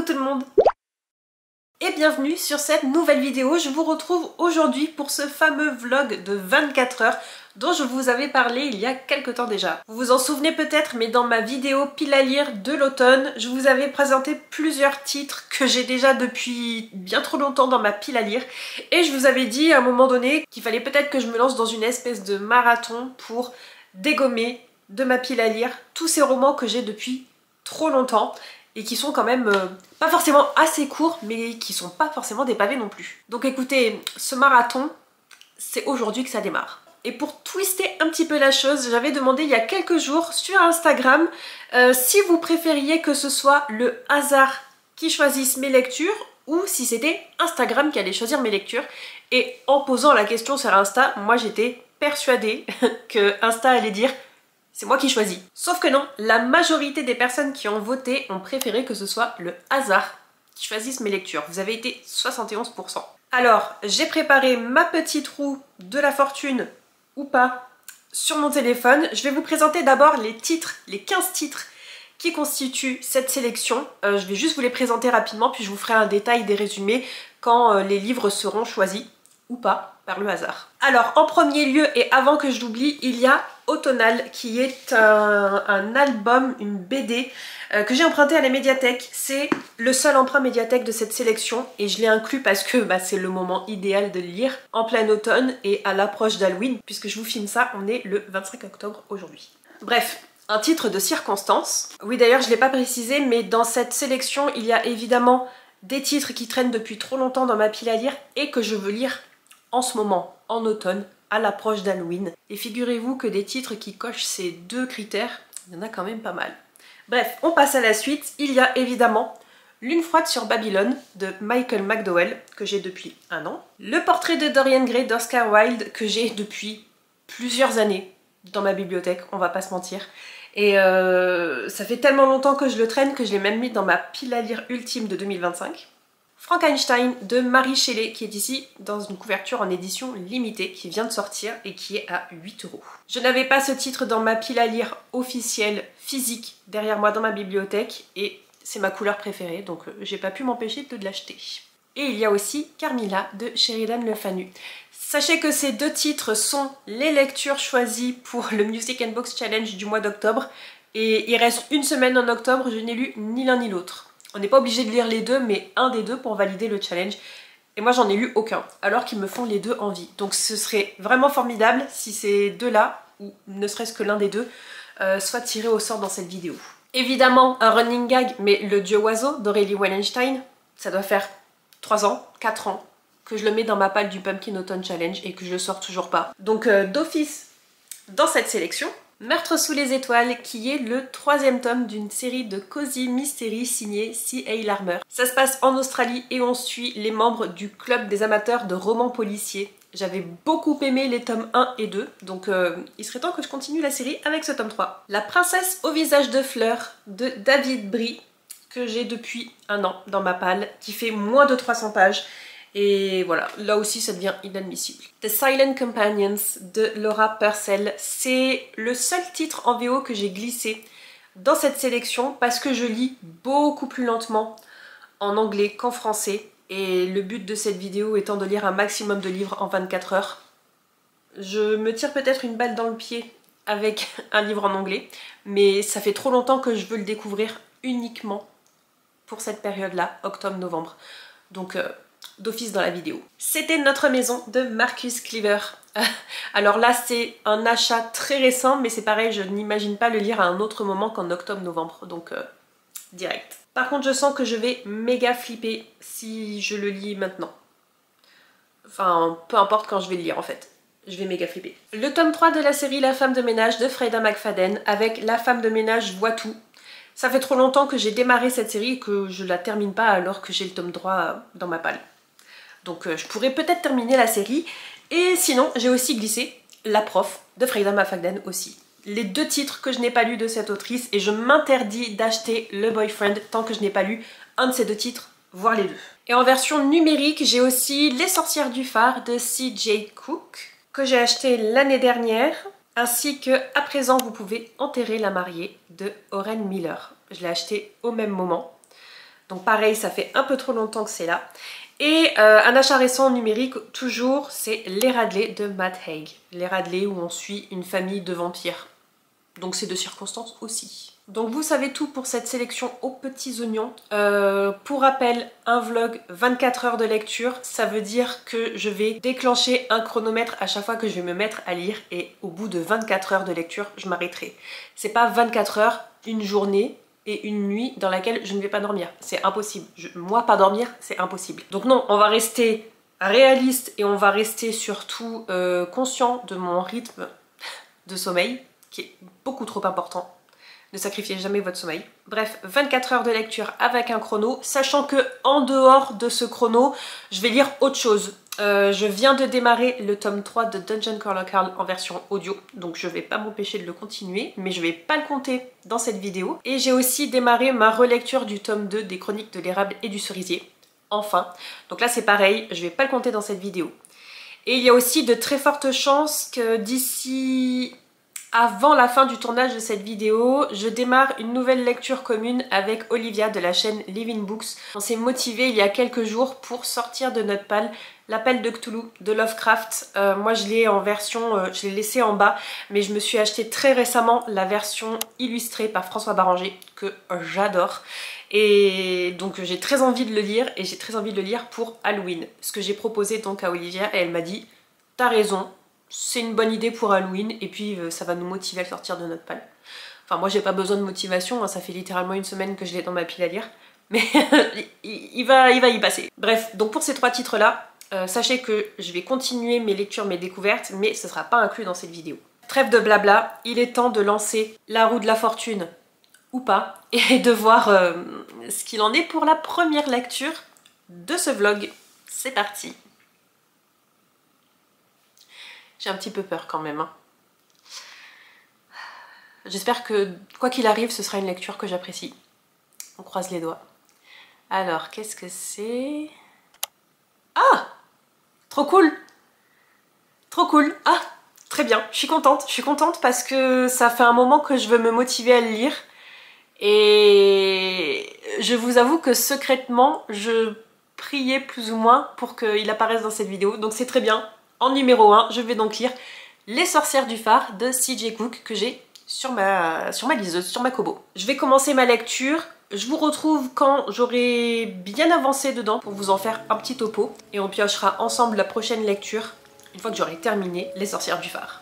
tout le monde et bienvenue sur cette nouvelle vidéo. Je vous retrouve aujourd'hui pour ce fameux vlog de 24 heures dont je vous avais parlé il y a quelques temps déjà. Vous vous en souvenez peut-être, mais dans ma vidéo pile à lire de l'automne, je vous avais présenté plusieurs titres que j'ai déjà depuis bien trop longtemps dans ma pile à lire et je vous avais dit à un moment donné qu'il fallait peut-être que je me lance dans une espèce de marathon pour dégommer de ma pile à lire tous ces romans que j'ai depuis trop longtemps et qui sont quand même pas forcément assez courts, mais qui sont pas forcément des pavés non plus. Donc écoutez, ce marathon, c'est aujourd'hui que ça démarre. Et pour twister un petit peu la chose, j'avais demandé il y a quelques jours sur Instagram si vous préfériez que ce soit le hasard qui choisisse mes lectures ou si c'était Instagram qui allait choisir mes lectures. Et en posant la question sur Insta, moi j'étais persuadée que Insta allait dire c'est moi qui choisis. Sauf que non, la majorité des personnes qui ont voté ont préféré que ce soit le hasard qui choisisse mes lectures. Vous avez été 71%. Alors, j'ai préparé ma petite roue de la fortune, ou pas, sur mon téléphone. Je vais vous présenter d'abord les titres, les 15 titres qui constituent cette sélection. Je vais juste vous les présenter rapidement, puis je vous ferai un détail des résumés quand les livres seront choisis, ou pas, par le hasard. Alors, en premier lieu, et avant que je l'oublie, il y a Automnal, qui est un album, une BD que j'ai emprunté à la médiathèque. C'est le seul emprunt médiathèque de cette sélection et je l'ai inclus parce que c'est le moment idéal de le lire en plein automne et à l'approche d'Halloween, puisque je vous filme ça, on est le 25 octobre aujourd'hui. Bref, un titre de circonstance. Oui, d'ailleurs je ne l'ai pas précisé, mais dans cette sélection il y a évidemment des titres qui traînent depuis trop longtemps dans ma pile à lire et que je veux lire en ce moment, en automne, à l'approche d'Halloween. Et figurez-vous que des titres qui cochent ces deux critères, il y en a quand même pas mal. Bref, on passe à la suite. Il y a évidemment Lune froide sur Babylone de Michael McDowell, que j'ai depuis un an. Le portrait de Dorian Gray d'Oscar Wilde, que j'ai depuis plusieurs années dans ma bibliothèque, on va pas se mentir. Et ça fait tellement longtemps que je le traîne que je l'ai même mis dans ma pile à lire ultime de 2025. Frankenstein de Mary Shelley, qui est ici dans une couverture en édition limitée, qui vient de sortir et qui est à 8 €. Je n'avais pas ce titre dans ma pile à lire officielle, physique, derrière moi dans ma bibliothèque, et c'est ma couleur préférée, donc j'ai pas pu m'empêcher de l'acheter. Et il y a aussi Carmilla de Sheridan Le Fanu. Sachez que ces deux titres sont les lectures choisies pour le Music and Books Challenge du mois d'octobre, et il reste une semaine en octobre, je n'ai lu ni l'un ni l'autre. On n'est pas obligé de lire les deux, mais un des deux pour valider le challenge. Et moi j'en ai lu aucun, alors qu'ils me font les deux envie. Donc ce serait vraiment formidable si ces deux-là, ou ne serait-ce que l'un des deux, soit tiré au sort dans cette vidéo. Évidemment, un running gag, mais Le Dieu Oiseau d'Aurélie Wallenstein, ça doit faire 3 ans, 4 ans, que je le mets dans ma palle du Pumpkin Autumn Challenge et que je le sors toujours pas. Donc d'office, dans cette sélection, Meurtre sous les étoiles, qui est le 3e tome d'une série de Cozy Mystery signée C.A. Larmer. Ça se passe en Australie et on suit les membres du club des amateurs de romans policiers. J'avais beaucoup aimé les tomes 1 et 2, donc il serait temps que je continue la série avec ce tome 3. La princesse au visage de fleurs de David Brie, que j'ai depuis un an dans ma palle, qui fait moins de 300 pages. Et voilà, là aussi ça devient inadmissible. The Silent Companions de Laura Purcell, c'est le seul titre en VO que j'ai glissé dans cette sélection parce que je lis beaucoup plus lentement en anglais qu'en français. Et le but de cette vidéo étant de lire un maximum de livres en 24 heures. Je me tire peut-être une balle dans le pied avec un livre en anglais, mais ça fait trop longtemps que je veux le découvrir uniquement pour cette période-là, octobre-novembre. Donc d'office dans la vidéo. C'était Notre maison de Marcus Cleaver. Alors là c'est un achat très récent, mais c'est pareil, je n'imagine pas le lire à un autre moment qu'en octobre-novembre, donc direct. Par contre je sens que je vais méga flipper si je le lis maintenant. Enfin, peu importe quand je vais le lire en fait. Je vais méga flipper. Le tome 3 de la série La femme de ménage de Freida McFadden, avec La femme de ménage voit tout. Ça fait trop longtemps que j'ai démarré cette série et que je la termine pas alors que j'ai le tome 3 dans ma palle. Donc je pourrais peut-être terminer la série. Et sinon, j'ai aussi glissé La prof de Freida McFadden aussi. Les deux titres que je n'ai pas lus de cette autrice, et je m'interdis d'acheter Le Boyfriend tant que je n'ai pas lu un de ces deux titres, voire les deux. Et en version numérique, j'ai aussi Les sorcières du phare de C.J. Cook, que j'ai acheté l'année dernière, ainsi que À présent vous pouvez enterrer la mariée de Oren Miller. Je l'ai acheté au même moment. Donc pareil, ça fait un peu trop longtemps que c'est là. Et un achat récent numérique, toujours, c'est Les Radley de Matt Haig. Les Radley où on suit une famille de vampires. Donc c'est de circonstance aussi. Donc vous savez tout pour cette sélection aux petits oignons. Pour rappel, un vlog 24 heures de lecture, ça veut dire que je vais déclencher un chronomètre à chaque fois que je vais me mettre à lire et au bout de 24 heures de lecture, je m'arrêterai. C'est pas 24 heures, une journée et une nuit dans laquelle je ne vais pas dormir. C'est impossible. Moi, pas dormir, c'est impossible. Donc non, on va rester réaliste et on va rester surtout conscient de mon rythme de sommeil, qui est beaucoup trop important. Ne sacrifiez jamais votre sommeil. Bref, 24 heures de lecture avec un chrono, sachant que en dehors de ce chrono, je vais lire autre chose. Je viens de démarrer le tome 3 de Dungeon Crawler Carl en version audio, donc je vais pas m'empêcher de le continuer, mais je vais pas le compter dans cette vidéo. Et j'ai aussi démarré ma relecture du tome 2 des Chroniques de l'érable et du cerisier. Enfin, donc là c'est pareil, je vais pas le compter dans cette vidéo. Et il y a aussi de très fortes chances que d'ici avant la fin du tournage de cette vidéo, je démarre une nouvelle lecture commune avec Olivia de la chaîne Living Books. On s'est motivé il y a quelques jours pour sortir de notre palle L'Appel de Cthulhu de Lovecraft. Moi je l'ai en version, je l'ai laissé en bas, mais je me suis acheté très récemment la version illustrée par François Baranger, que j'adore. Et donc j'ai très envie de le lire, et j'ai très envie de le lire pour Halloween. Ce que j'ai proposé donc à Olivia, et elle m'a dit « T'as raison, c'est une bonne idée pour Halloween, et puis ça va nous motiver à sortir de notre palle. » Enfin moi j'ai pas besoin de motivation, hein, ça fait littéralement une semaine que je l'ai dans ma pile à lire, mais il va y passer. Bref, donc pour ces 3 titres là, sachez que je vais continuer mes lectures, mes découvertes, mais ce sera pas inclus dans cette vidéo. Trêve de blabla, il est temps de lancer la roue de la fortune, ou pas, et de voir ce qu'il en est pour la première lecture de ce vlog. C'est parti. J'ai un petit peu peur quand même, hein. J'espère que, quoi qu'il arrive, ce sera une lecture que j'apprécie. On croise les doigts. Alors, qu'est-ce que c'est? Ah! Trop cool! Trop cool! Ah! Très bien, je suis contente parce que ça fait un moment que je veux me motiver à le lire. Et je vous avoue que secrètement, je priais plus ou moins pour qu'il apparaisse dans cette vidéo. Donc c'est très bien. En numéro 1, je vais donc lire Les Sorcières du Phare de C.J. Cook que j'ai sur ma liseuse, sur ma Kobo. Je vais commencer ma lecture. Je vous retrouve quand j'aurai bien avancé dedans pour vous en faire un petit topo. Et on piochera ensemble la prochaine lecture une fois que j'aurai terminé Les Sorcières du Phare.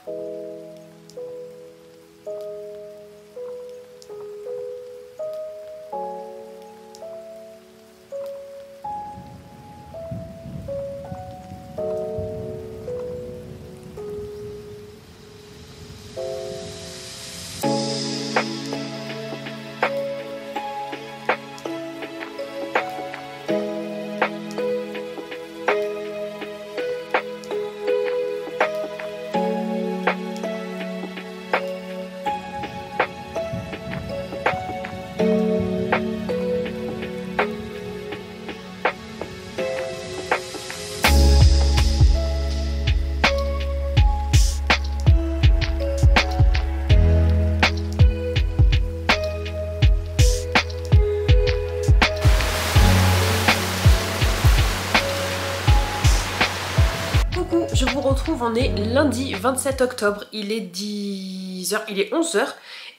Je vous retrouve, on est lundi 27 octobre, il est 10h, il est 11h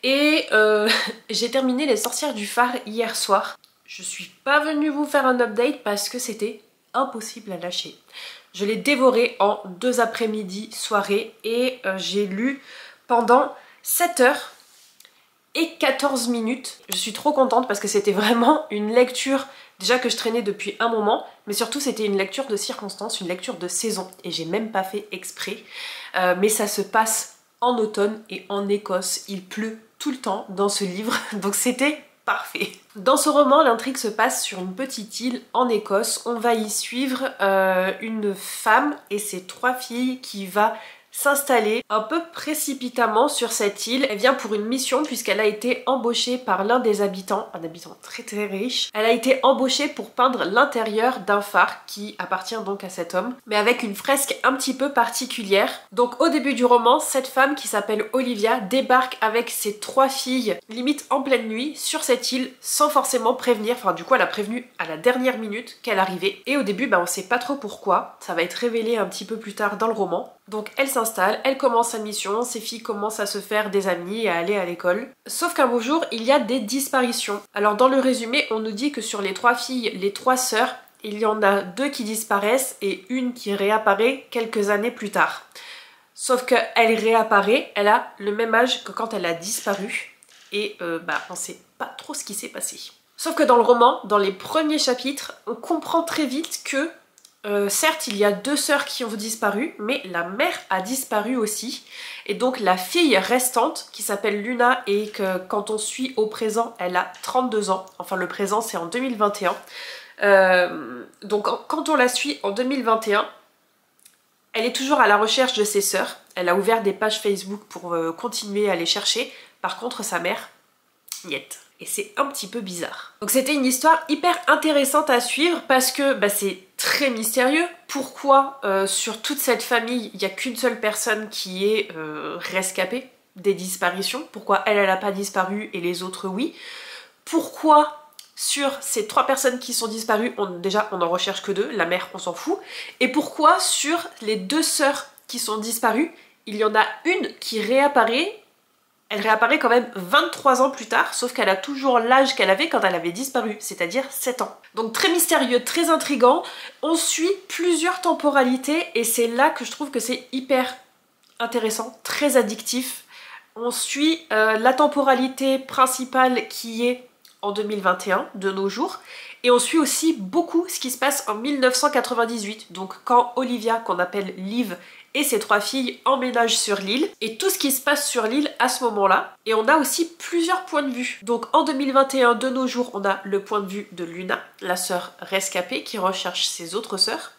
et j'ai terminé Les Sorcières du Phare hier soir. Je suis pas venue vous faire un update parce que c'était impossible à lâcher. Je l'ai dévoré en 2 après-midi soirée et j'ai lu pendant 7h et 14 minutes. Je suis trop contente parce que c'était vraiment une lecture déjà que je traînais depuis un moment, mais surtout c'était une lecture de circonstance, une lecture de saison, et j'ai même pas fait exprès. Mais ça se passe en automne et en Écosse, il pleut tout le temps dans ce livre, donc c'était parfait. Dans ce roman, l'intrigue se passe sur une petite île en Écosse. On va y suivre une femme et ses 3 filles qui va s'installer un peu précipitamment sur cette île. Elle vient pour une mission puisqu'elle a été embauchée par l'un des habitants, un habitant très très riche. Elle a été embauchée pour peindre l'intérieur d'un phare qui appartient donc à cet homme, mais avec une fresque un petit peu particulière. Donc au début du roman, cette femme qui s'appelle Olivia débarque avec ses 3 filles, limite en pleine nuit, sur cette île sans forcément prévenir. Enfin du coup elle a prévenu à la dernière minute qu'elle arrivait. Et au début on sait pas trop pourquoi, ça va être révélé un petit peu plus tard dans le roman. Donc elle s'installe, elle commence sa mission, ses filles commencent à se faire des amis et à aller à l'école. Sauf qu'un beau jour, il y a des disparitions. Alors dans le résumé, on nous dit que sur les 3 filles, les 3 sœurs, il y en a 2 qui disparaissent et une qui réapparaît quelques années plus tard. Sauf qu'elle réapparaît, elle a le même âge que quand elle a disparu et on sait pas trop ce qui s'est passé. Sauf que dans le roman, dans les premiers chapitres, on comprend très vite que certes, il y a 2 sœurs qui ont disparu, mais la mère a disparu aussi. Et donc la fille restante, qui s'appelle Luna, et que quand on suit au présent, elle a 32 ans. Enfin, le présent, c'est en 2021. Donc quand on la suit en 2021, elle est toujours à la recherche de ses sœurs. Elle a ouvert des pages Facebook pour continuer à les chercher. Par contre, sa mère, niet. Et c'est un petit peu bizarre. Donc c'était une histoire hyper intéressante à suivre parce que c'est très mystérieux. Pourquoi sur toute cette famille, il n'y a qu'une seule personne qui est rescapée des disparitions? Pourquoi elle n'a pas disparu et les autres oui? Pourquoi sur ces 3 personnes qui sont disparues, déjà on n'en recherche que 2, la mère on s'en fout. Et pourquoi sur les 2 sœurs qui sont disparues, il y en a une qui réapparaît? Elle réapparaît quand même 23 ans plus tard, sauf qu'elle a toujours l'âge qu'elle avait quand elle avait disparu, c'est-à-dire 7 ans. Donc très mystérieux, très intriguant, on suit plusieurs temporalités et c'est là que je trouve que c'est hyper intéressant, très addictif. On suit la temporalité principale qui est en 2021, de nos jours, et on suit aussi beaucoup ce qui se passe en 1998, donc quand Olivia, qu'on appelle Liv, et ses 3 filles emménagent sur l'île, et tout ce qui se passe sur l'île à ce moment-là. Et on a aussi plusieurs points de vue. Donc en 2021, de nos jours, on a le point de vue de Luna, la sœur rescapée qui recherche ses autres sœurs.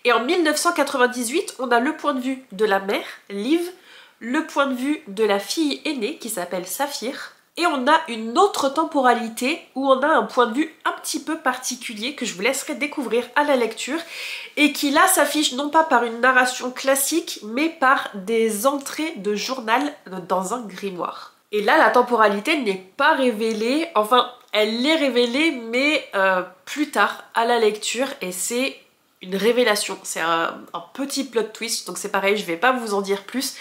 Et en 1998, on a le point de vue de la mère, Liv, le point de vue de la fille aînée qui s'appelle Saphir, et on a une autre temporalité où on a un point de vue un petit peu particulier que je vous laisserai découvrir à la lecture et qui là s'affiche non pas par une narration classique mais par des entrées de journal dans un grimoire. Et là la temporalité n'est pas révélée, enfin elle est révélée mais plus tard à la lecture et c'est une révélation, c'est un petit plot twist donc c'est pareil, je vais pas vous en dire plus.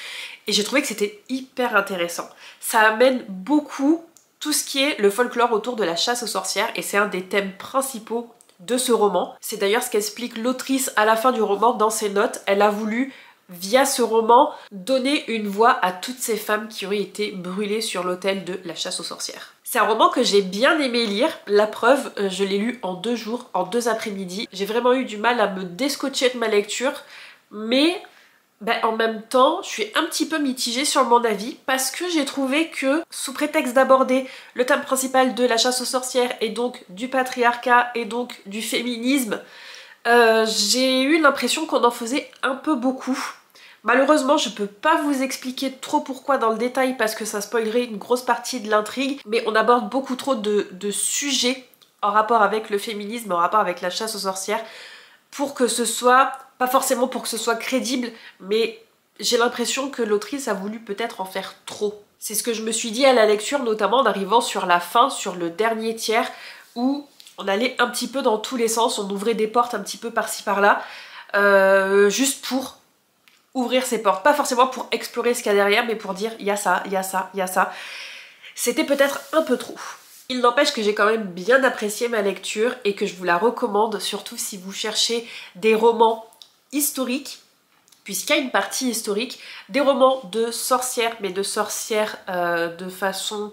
Et j'ai trouvé que c'était hyper intéressant. Ça amène beaucoup tout ce qui est le folklore autour de la chasse aux sorcières et c'est un des thèmes principaux de ce roman. C'est d'ailleurs ce qu'explique l'autrice à la fin du roman dans ses notes. Elle a voulu, via ce roman, donner une voix à toutes ces femmes qui ont été brûlées sur l'autel de la chasse aux sorcières. C'est un roman que j'ai bien aimé lire, la preuve, je l'ai lu en 2 jours, en 2 après-midi. J'ai vraiment eu du mal à me déscotcher de ma lecture, mais en même temps, je suis un petit peu mitigée sur mon avis parce que j'ai trouvé que, sous prétexte d'aborder le thème principal de la chasse aux sorcières et donc du patriarcat et donc du féminisme, j'ai eu l'impression qu'on en faisait un peu beaucoup. Malheureusement, je peux pas vous expliquer trop pourquoi dans le détail parce que ça spoilerait une grosse partie de l'intrigue, mais on aborde beaucoup trop de sujets en rapport avec le féminisme, en rapport avec la chasse aux sorcières, pour que ce soit, pas forcément pour que ce soit crédible, mais j'ai l'impression que l'autrice a voulu peut-être en faire trop. C'est ce que je me suis dit à la lecture, notamment en arrivant sur la fin, sur le dernier tiers, où on allait un petit peu dans tous les sens, on ouvrait des portes un petit peu par-ci par-là, juste pour ouvrir ces portes. Pas forcément pour explorer ce qu'il y a derrière, mais pour dire il y a ça, il y a ça, il y a ça. C'était peut-être un peu trop. Il n'empêche que j'ai quand même bien apprécié ma lecture et que je vous la recommande, surtout si vous cherchez des romans historiques, puisqu'il y a une partie historique, des romans de sorcières, mais de sorcières de façon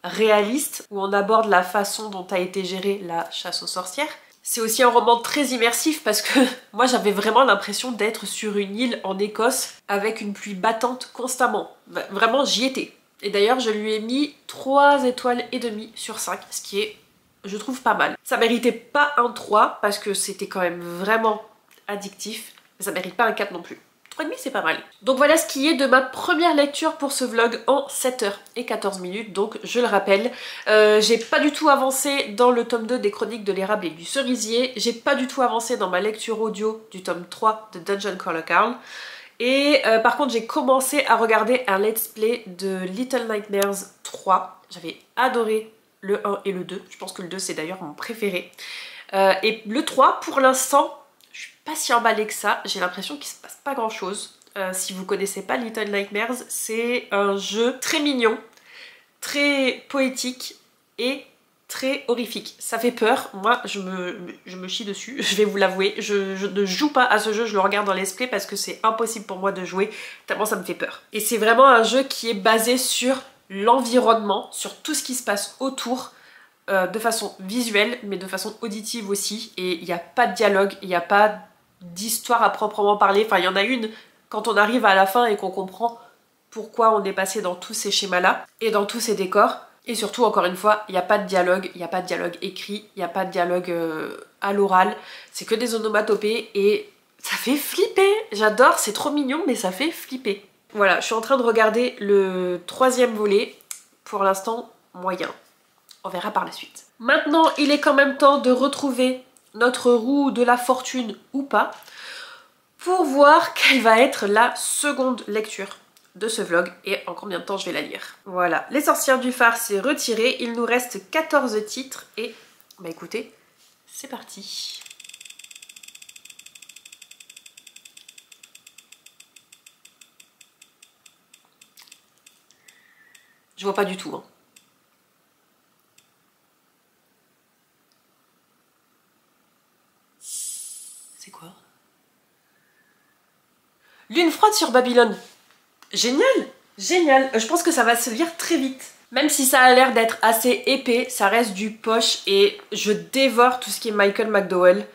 réaliste, où on aborde la façon dont a été gérée la chasse aux sorcières. C'est aussi un roman très immersif parce que moi j'avais vraiment l'impression d'être sur une île en Écosse avec une pluie battante constamment. Vraiment j'y étais. Et d'ailleurs je lui ai mis 3 étoiles et demie sur 5, ce qui est, je trouve, pas mal. Ça méritait pas un 3 parce que c'était quand même vraiment addictif, mais ça mérite pas un 4 non plus. 3,5 c'est pas mal. Donc voilà ce qui est de ma première lecture pour ce vlog en 7h14. Donc je le rappelle, j'ai pas du tout avancé dans le tome 2 des Chroniques de l'érable et du cerisier. J'ai pas du tout avancé dans ma lecture audio du tome 3 de Dungeon Crawler Carl. Et par contre j'ai commencé à regarder un let's play de Little Nightmares 3. J'avais adoré le 1 et le 2. Je pense que le 2 c'est d'ailleurs mon préféré. Et le 3 pour l'instant, je suis pas si emballée que ça. J'ai l'impression qu'il se passe pas grand chose. Si vous connaissez pas Little Nightmares, c'est un jeu très mignon, très poétique et très horrifique. Ça fait peur, moi je me chie dessus, je vais vous l'avouer. Je ne joue pas à ce jeu, je le regarde dans let's play parce que c'est impossible pour moi de jouer, tellement ça me fait peur. Et c'est vraiment un jeu qui est basé sur l'environnement, sur tout ce qui se passe autour, de façon visuelle mais de façon auditive aussi, et il n'y a pas de dialogue, il n'y a pas d'histoire à proprement parler. Enfin il y en a une quand on arrive à la fin et qu'on comprend pourquoi on est passé dans tous ces schémas là et dans tous ces décors. Et surtout encore une fois, il n'y a pas de dialogue, il n'y a pas de dialogue écrit, il n'y a pas de dialogue à l'oral, c'est que des onomatopées et ça fait flipper. J'adore, c'est trop mignon mais ça fait flipper. Voilà, je suis en train de regarder le 3e volet, pour l'instant moyen. On verra par la suite. Maintenant, il est quand même temps de retrouver notre roue de la fortune ou pas, pour voir quelle va être la seconde lecture de ce vlog et en combien de temps je vais la lire. Voilà, Les Sorcières du Phare c'est retiré, il nous reste 14 titres et bah écoutez, c'est parti. Je vois pas du tout, hein. C'est quoi? Lune froide sur Babylone. Génial! Génial! Je pense que ça va se lire très vite. Même si ça a l'air d'être assez épais, ça reste du poche et je dévore tout ce qui est Michael McDowell.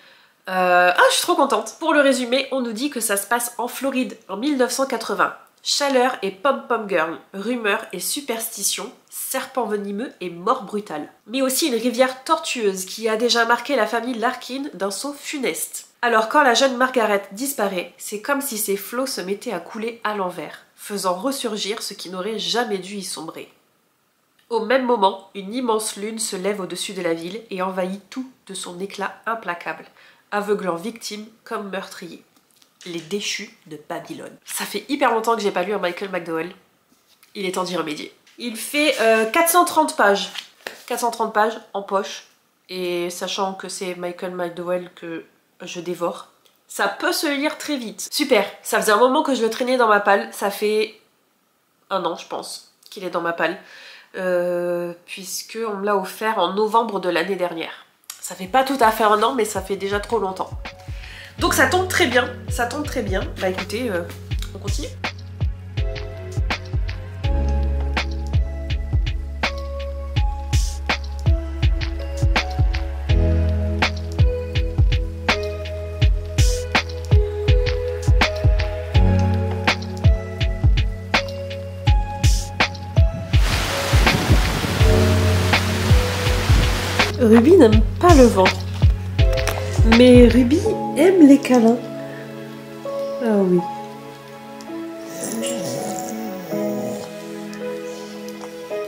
Ah, je suis trop contente. Pour le résumé, on nous dit que ça se passe en Floride en 1980. Chaleur et pom-pom girl, rumeurs et superstitions, serpent venimeux et mort brutale. Mais aussi une rivière tortueuse qui a déjà marqué la famille Larkin d'un saut funeste. Alors quand la jeune Margaret disparaît, c'est comme si ses flots se mettaient à couler à l'envers, faisant ressurgir ce qui n'aurait jamais dû y sombrer. Au même moment, une immense lune se lève au-dessus de la ville et envahit tout de son éclat implacable, aveuglant victimes comme meurtriers. Les déchus de Babylone. Ça fait hyper longtemps que j'ai pas lu un Michael McDowell. Il est temps d'y remédier. Il fait 430 pages. 430 pages en poche. Et sachant que c'est Michael McDowell que je dévore, ça peut se lire très vite. Super. Ça faisait un moment que je le traînais dans ma palle. Ça fait 1 an, je pense, qu'il est dans ma palle. Puisque on me l'a offert en novembre de l'année dernière. Ça fait pas tout à fait 1 an, mais ça fait déjà trop longtemps. Donc ça tombe très bien, ça tombe très bien. Bah écoutez, on continue. Ruby n'aime pas le vent. Mais Ruby aime les câlins. Ah oui.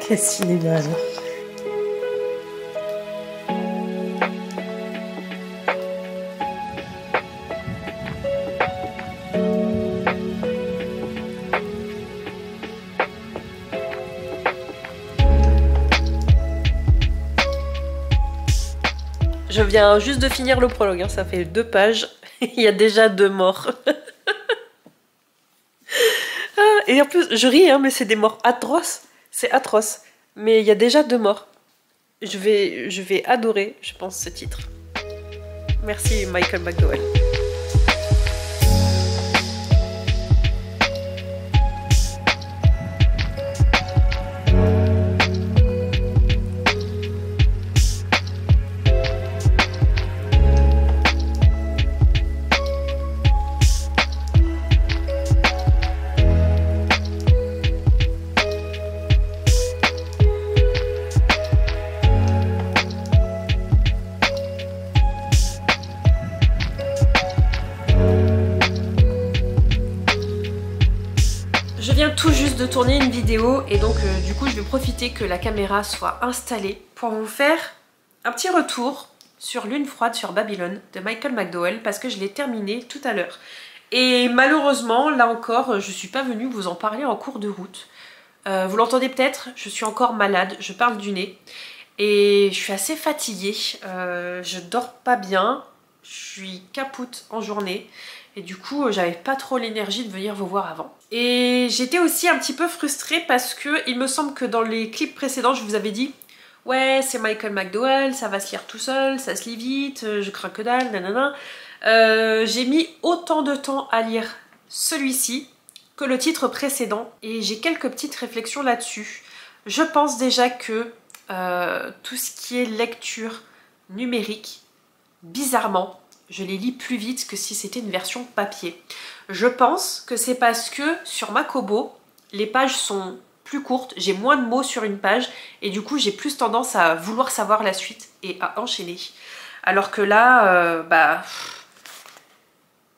Quel cinéma alors. Je viens juste de finir le prologue, hein, ça fait 2 pages, il y a déjà 2 morts. Et en plus, je ris, hein, mais c'est des morts atroces, c'est atroce. Mais il y a déjà 2 morts. Je vais adorer, je pense, ce titre. Merci Michael McDowell. tout juste de tourner une vidéo et donc du coup je vais profiter que la caméra soit installée pour vous faire un petit retour sur Lune froide sur Babylone de Michael McDowell parce que je l'ai terminé tout à l'heure. Et malheureusement, là encore, je suis pas venue vous en parler en cours de route. Vous l'entendez peut-être, je suis encore malade, je parle du nez. Et je suis assez fatiguée, je dors pas bien, je suis capoute en journée. Et du coup, j'avais pas trop l'énergie de venir vous voir avant. Et j'étais aussi un petit peu frustrée parce que il me semble que dans les clips précédents, je vous avais dit ouais, c'est Michael McDowell, ça va se lire tout seul, ça se lit vite, je crains que dalle, nanana. J'ai mis autant de temps à lire celui-ci que le titre précédent et j'ai quelques petites réflexions là-dessus. Je pense déjà que tout ce qui est lecture numérique, bizarrement, je les lis plus vite que si c'était une version papier. Je pense que c'est parce que sur ma Kobo, les pages sont plus courtes, j'ai moins de mots sur une page et du coup j'ai plus tendance à vouloir savoir la suite et à enchaîner. Alors que là,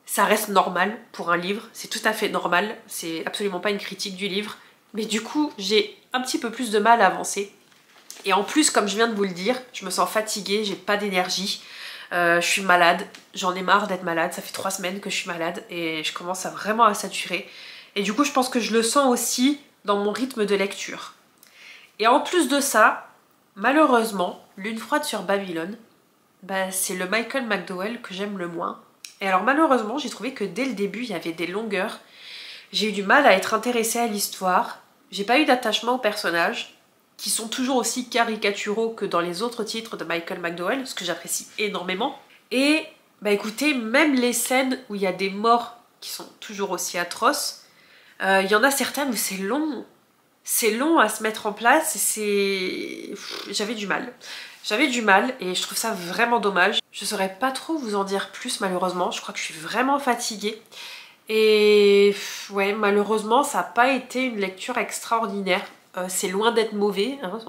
ça reste normal pour un livre, c'est tout à fait normal, c'est absolument pas une critique du livre, mais du coup j'ai un petit peu plus de mal à avancer. Et en plus, comme je viens de vous le dire, je me sens fatiguée, j'ai pas d'énergie, je suis malade, j'en ai marre d'être malade, ça fait 3 semaines que je suis malade et je commence vraiment à saturer. Et du coup je pense que je le sens aussi dans mon rythme de lecture. Et en plus de ça, malheureusement, Lune froide sur Babylone, c'est le Michael McDowell que j'aime le moins. Et alors malheureusement, j'ai trouvé que dès le début, il y avait des longueurs. J'ai eu du mal à être intéressée à l'histoire. J'ai pas eu d'attachement aux personnages, qui sont toujours aussi caricaturaux que dans les autres titres de Michael McDowell, ce que j'apprécie énormément. Et écoutez, même les scènes où il y a des morts qui sont toujours aussi atroces, il y en a certaines où c'est long. C'est long à se mettre en place et j'avais du mal. J'avais du mal et je trouve ça vraiment dommage. Je saurais pas trop vous en dire plus malheureusement. Je crois que je suis vraiment fatiguée. Et ouais, malheureusement, ça n'a pas été une lecture extraordinaire. C'est loin d'être mauvais, hein.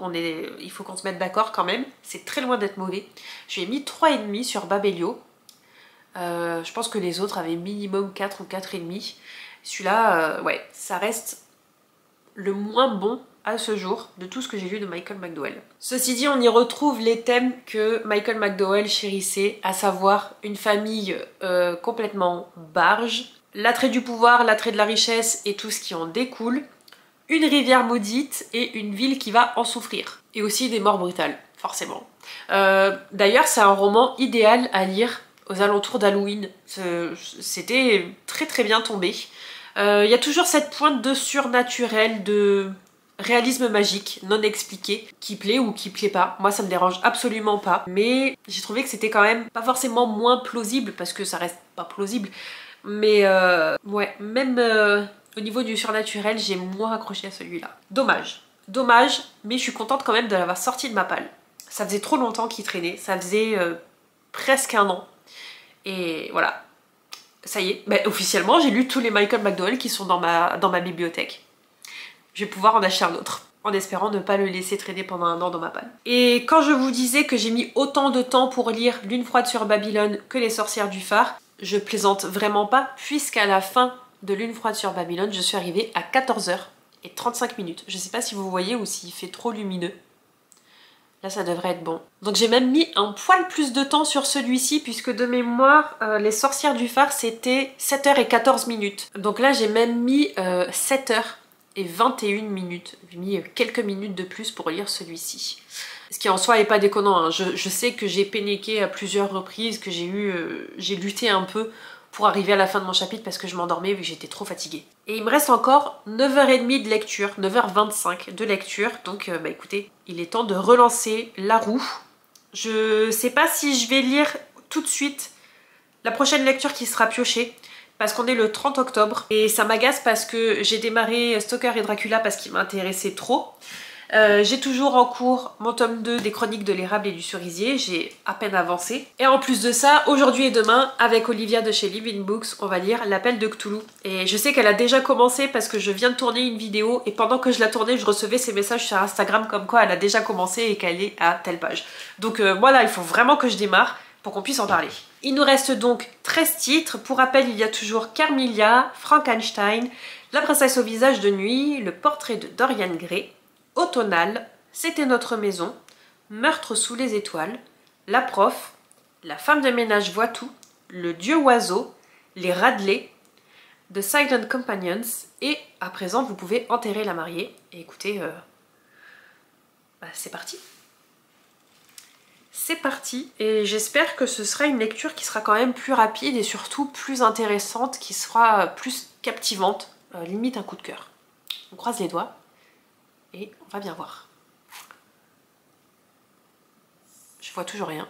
Il faut qu'on se mette d'accord quand même. C'est très loin d'être mauvais. J'ai mis 3,5 sur Babelio. Je pense que les autres avaient minimum 4 ou 4,5. Celui-là, ouais, ça reste le moins bon à ce jour de tout ce que j'ai lu de Michael McDowell. Ceci dit, on y retrouve les thèmes que Michael McDowell chérissait, à savoir une famille complètement barge, l'attrait du pouvoir, l'attrait de la richesse et tout ce qui en découle, une rivière maudite et une ville qui va en souffrir. Et aussi des morts brutales, forcément. D'ailleurs, c'est un roman idéal à lire aux alentours d'Halloween. C'était très très bien tombé. Il y a toujours cette pointe de surnaturel, de réalisme magique, non expliqué, qui plaît ou qui plaît pas. Moi ça me dérange absolument pas, mais j'ai trouvé que c'était quand même pas forcément moins plausible, parce que ça reste pas plausible, mais ouais, même au niveau du surnaturel, j'ai moins accroché à celui-là. Dommage, dommage, mais je suis contente quand même de l'avoir sorti de ma palle. Ça faisait trop longtemps qu'il traînait, ça faisait presque 1 an, et voilà. Ça y est, officiellement j'ai lu tous les Michael McDowell qui sont dans ma bibliothèque. Je vais pouvoir en acheter un autre, en espérant ne pas le laisser traîner pendant 1 an dans ma palle. Et quand je vous disais que j'ai mis autant de temps pour lire Lune froide sur Babylone que Les sorcières du phare, je plaisante vraiment pas, puisqu'à la fin de Lune froide sur Babylone, je suis arrivée à 14h35. Je sais pas si vous voyez ou s'il fait trop lumineux. Là, ça devrait être bon. Donc j'ai même mis un poil plus de temps sur celui-ci, puisque de mémoire, Les sorcières du phare, c'était 7h14. Donc là, j'ai même mis 7h21. J'ai mis quelques minutes de plus pour lire celui-ci. Ce qui en soi est pas déconnant, hein. Je sais que j'ai péniqué à plusieurs reprises, que j'ai lutté un peu pour arriver à la fin de mon chapitre parce que je m'endormais vu que j'étais trop fatiguée. Et il me reste encore 9h30 de lecture, 9h25 de lecture, donc écoutez, il est temps de relancer la roue. Je sais pas si je vais lire tout de suite la prochaine lecture qui sera piochée, parce qu'on est le 30 octobre, et ça m'agace parce que j'ai démarré Stoker et Dracula parce qu'il m'intéressait trop. J'ai toujours en cours mon tome 2 des chroniques de l'érable et du cerisier, j'ai à peine avancé. Et en plus de ça, aujourd'hui et demain, avec Olivia de chez Living Books, on va lire L'appel de Cthulhu. Et je sais qu'elle a déjà commencé parce que je viens de tourner une vidéo et pendant que je la tournais, je recevais ces messages sur Instagram comme quoi elle a déjà commencé et qu'elle est à telle page. Donc moi là, il faut vraiment que je démarre pour qu'on puisse en parler. Il nous reste donc 13 titres. Pour rappel, il y a toujours Carmilla, Frankenstein, La princesse au visage de nuit, Le portrait de Dorian Gray, Automnal, C'était notre maison, Meurtre sous les étoiles, La prof, La femme de ménage voit tout, Le dieu oiseau, Les Radley, The Silent Companions, et à présent vous pouvez enterrer la mariée. Et écoutez, c'est parti. C'est parti, et j'espère que ce sera une lecture qui sera quand même plus rapide et surtout plus intéressante, qui sera plus captivante, limite un coup de cœur. On croise les doigts et on va bien voir. Je vois toujours rien.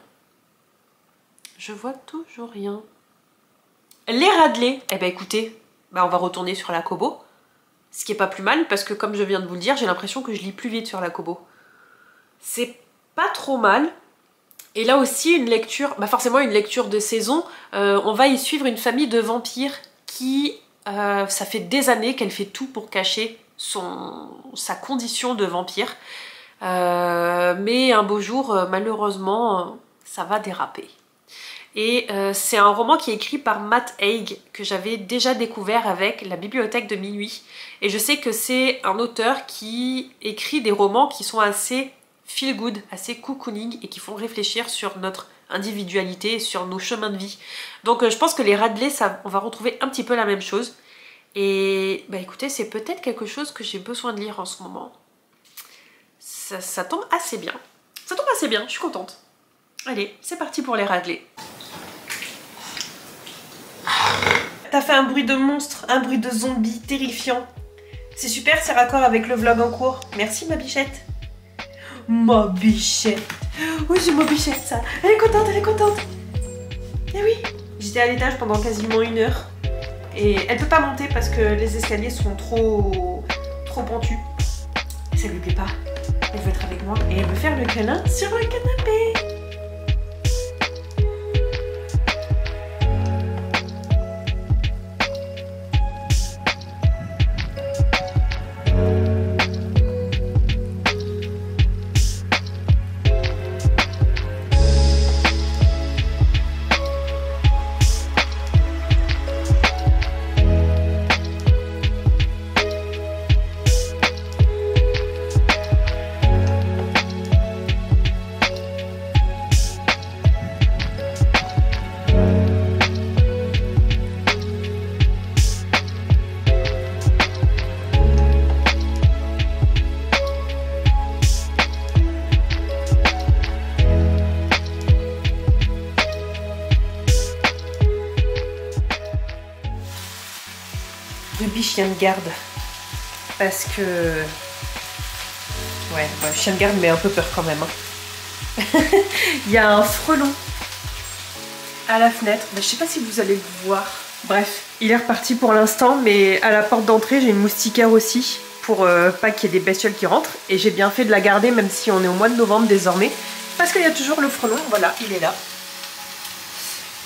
Je vois toujours rien. Les Radley, eh ben écoutez, on va retourner sur la Kobo. Ce qui est pas plus mal parce que comme je viens de vous le dire, j'ai l'impression que je lis plus vite sur la Kobo. C'est pas trop mal. Et là aussi une lecture, forcément une lecture de saison. On va y suivre une famille de vampires qui, ça fait des années qu'elle fait tout pour cacher sa condition de vampire. Mais un beau jour, malheureusement, ça va déraper. Et c'est un roman qui est écrit par Matt Haig, que j'avais déjà découvert avec La bibliothèque de minuit. Et je sais que c'est un auteur qui écrit des romans qui sont assez feel good, assez cocooning et qui font réfléchir sur notre individualité, sur nos chemins de vie. Donc je pense que les Radley, on va retrouver un petit peu la même chose. Et écoutez, c'est peut-être quelque chose que j'ai besoin de lire en ce moment. Ça tombe assez bien. Ça tombe assez bien, je suis contente. Allez, c'est parti pour les Radley. T'as fait un bruit de monstre, un bruit de zombie terrifiant. C'est super, c'est raccord avec le vlog en cours. Merci ma bichette. Ma bichette. Oui, c'est ma bichette ça. Elle est contente, elle est contente. Eh oui. J'étais à l'étage pendant quasiment 1 heure. Et elle peut pas monter parce que les escaliers sont trop pentus. Et ça lui plaît pas. Elle veut être avec moi et elle veut faire le câlin sur le canapé. Ruby chien de garde. Parce que... Ouais, chien de garde mais un peu peur quand même. Hein. Il y a un frelon à la fenêtre. Je sais pas si vous allez le voir. Bref, il est reparti pour l'instant, mais à la porte d'entrée, j'ai une moustiquaire aussi. Pour pas qu'il y ait des bestioles qui rentrent. Et j'ai bien fait de la garder même si on est au mois de novembre désormais. Parce qu'il y a toujours le frelon. Voilà, il est là.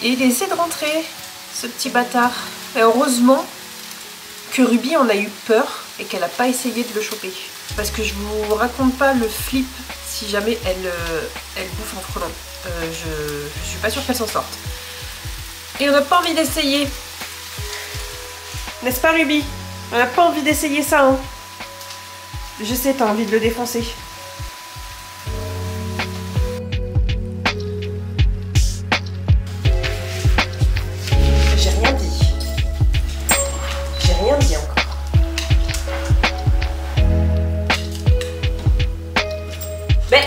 Et il essaie de rentrer, ce petit bâtard. Et heureusement que Ruby en a eu peur et qu'elle n'a pas essayé de le choper. Parce que je vous raconte pas le flip si jamais elle bouffe un frelon. Je suis pas sûre qu'elle s'en sorte. Et on n'a pas envie d'essayer. N'est-ce pas Ruby? On n'a pas envie d'essayer ça, hein. Je sais, t'as envie de le défoncer. J'ai rien dit. J'ai rien dit encore. Mais...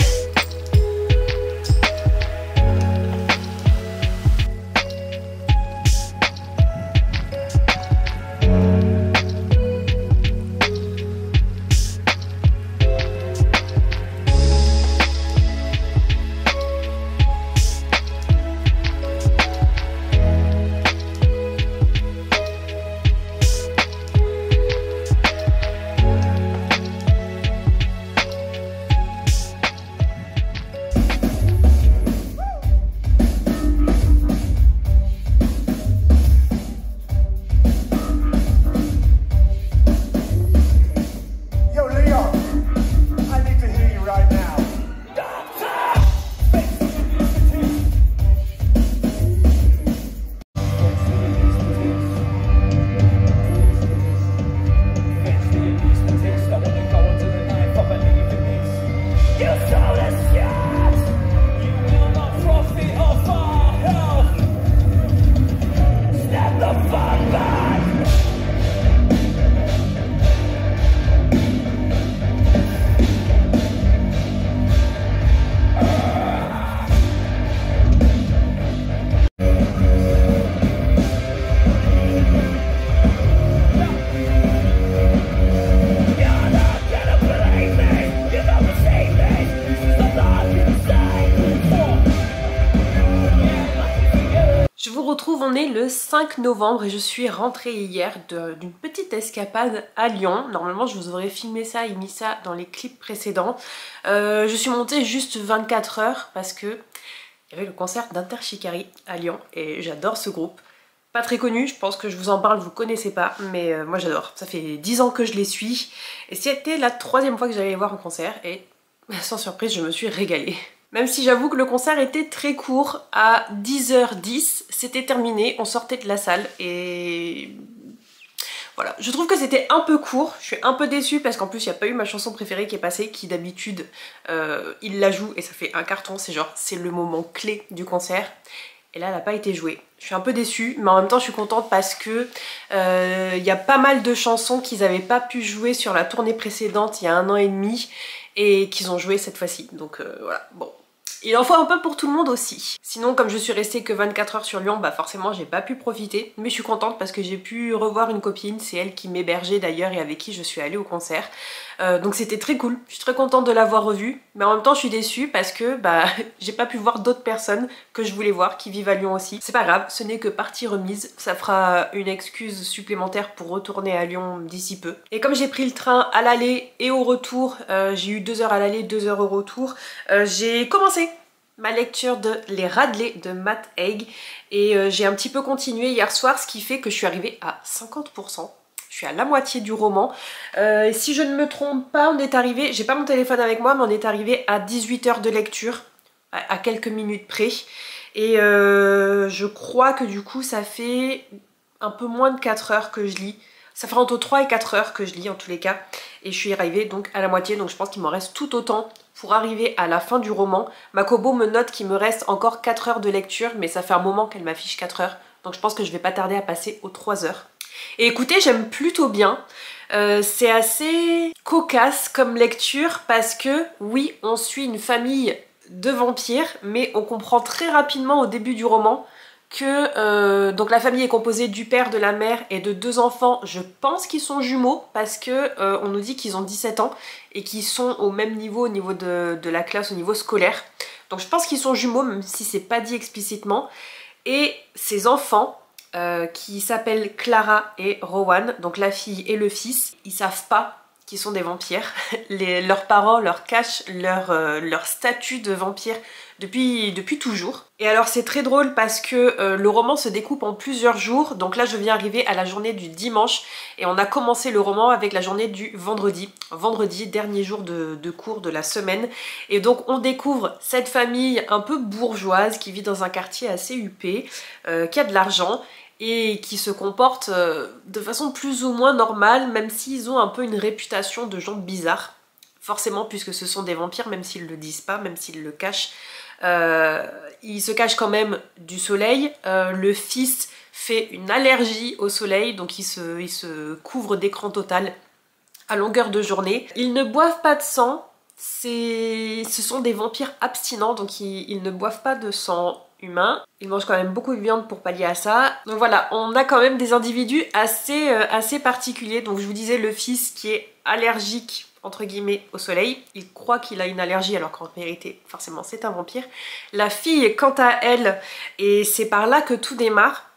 Je vous retrouve, on est le 5 novembre et je suis rentrée hier d'une petite escapade à Lyon. Normalement je vous aurais filmé ça et mis ça dans les clips précédents. Je suis montée juste 24 heures parce que il y avait le concert d'Interchikari à Lyon et j'adore ce groupe. Pas très connu, je pense que je vous en parle, vous connaissez pas, mais moi j'adore. Ça fait 10 ans que je les suis et c'était la 3e fois que j'allais les voir en concert et sans surprise je me suis régalée. Même si j'avoue que le concert était très court, à 10h10, c'était terminé, on sortait de la salle et voilà. Je trouve que c'était un peu court, je suis un peu déçue parce qu'en plus il n'y a pas eu ma chanson préférée qui est passée, qui d'habitude il la joue et ça fait un carton, c'est genre, c'est le moment clé du concert. Et là elle n'a pas été jouée. Je suis un peu déçue, mais en même temps je suis contente parce que y a pas mal de chansons qu'ils n'avaient pas pu jouer sur la tournée précédente il y a 1 an et demi et qu'ils ont joué cette fois-ci. Donc voilà, bon. Il en faut un peu pour tout le monde aussi. Sinon, comme je suis restée que 24 heures sur Lyon, bah forcément j'ai pas pu profiter. Mais je suis contente parce que j'ai pu revoir une copine, c'est elle qui m'hébergeait d'ailleurs et avec qui je suis allée au concert. Donc c'était très cool, je suis très contente de l'avoir revue. Mais en même temps je suis déçue parce que bah j'ai pas pu voir d'autres personnes que je voulais voir qui vivent à Lyon aussi. C'est pas grave, ce n'est que partie remise. Ça fera une excuse supplémentaire pour retourner à Lyon d'ici peu. Et comme j'ai pris le train à l'aller et au retour, j'ai eu 2 heures à l'aller, 2 heures au retour, j'ai commencé ma lecture de Les Radley de Matt Haig et j'ai un petit peu continué hier soir, ce qui fait que je suis arrivée à 50%. Je suis à la moitié du roman. Si je ne me trompe pas, on est arrivé, j'ai pas mon téléphone avec moi, mais on est arrivé à 18 heures de lecture, à quelques minutes près. Et je crois que du coup ça fait un peu moins de 4 heures que je lis. Ça fait entre 3 et 4 heures que je lis en tous les cas. Et je suis arrivée donc à la moitié, donc je pense qu'il m'en reste tout autant pour arriver à la fin du roman. Ma Kobo me note qu'il me reste encore 4 heures de lecture, mais ça fait un moment qu'elle m'affiche 4 heures. Donc je pense que je vais pas tarder à passer aux 3 heures. Et écoutez, j'aime plutôt bien. C'est assez cocasse comme lecture parce que oui, on suit une famille de vampires, mais on comprend très rapidement au début du roman que donc la famille est composée du père, de la mère et de 2 enfants. Je pense qu'ils sont jumeaux parce que on nous dit qu'ils ont 17 ans et qu'ils sont au même niveau, au niveau de la classe, au niveau scolaire. Donc je pense qu'ils sont jumeaux, même si c'est pas dit explicitement. Et ces enfants qui s'appellent Clara et Rowan, donc la fille et le fils, ils savent pas qu'ils sont des vampires. Leurs parents leur cachent leur statut de vampire depuis toujours. Et alors c'est très drôle parce que le roman se découpe en plusieurs jours. Donc là je viens arriver à la journée du dimanche et on a commencé le roman avec la journée du vendredi. Vendredi, dernier jour de cours de la semaine. Et donc on découvre cette famille un peu bourgeoise qui vit dans un quartier assez huppé, qui a de l'argent et qui se comportent de façon plus ou moins normale, même s'ils ont un peu une réputation de gens bizarres. Forcément, puisque ce sont des vampires, même s'ils le disent pas, même s'ils le cachent. Ils se cachent quand même du soleil. Le fils fait une allergie au soleil, donc il se couvre d'écran total à longueur de journée. Ils ne boivent pas de sang. Ce sont des vampires abstinents, donc ils ne boivent pas de sang humain. Ils mangent quand même beaucoup de viande pour pallier à ça. Donc voilà, on a quand même des individus assez particuliers. Donc je vous disais, le fils qui est allergique entre guillemets au soleil, il croit qu'il a une allergie alors qu'en vérité forcément c'est un vampire. La fille quant à elle, et c'est par là que tout démarre,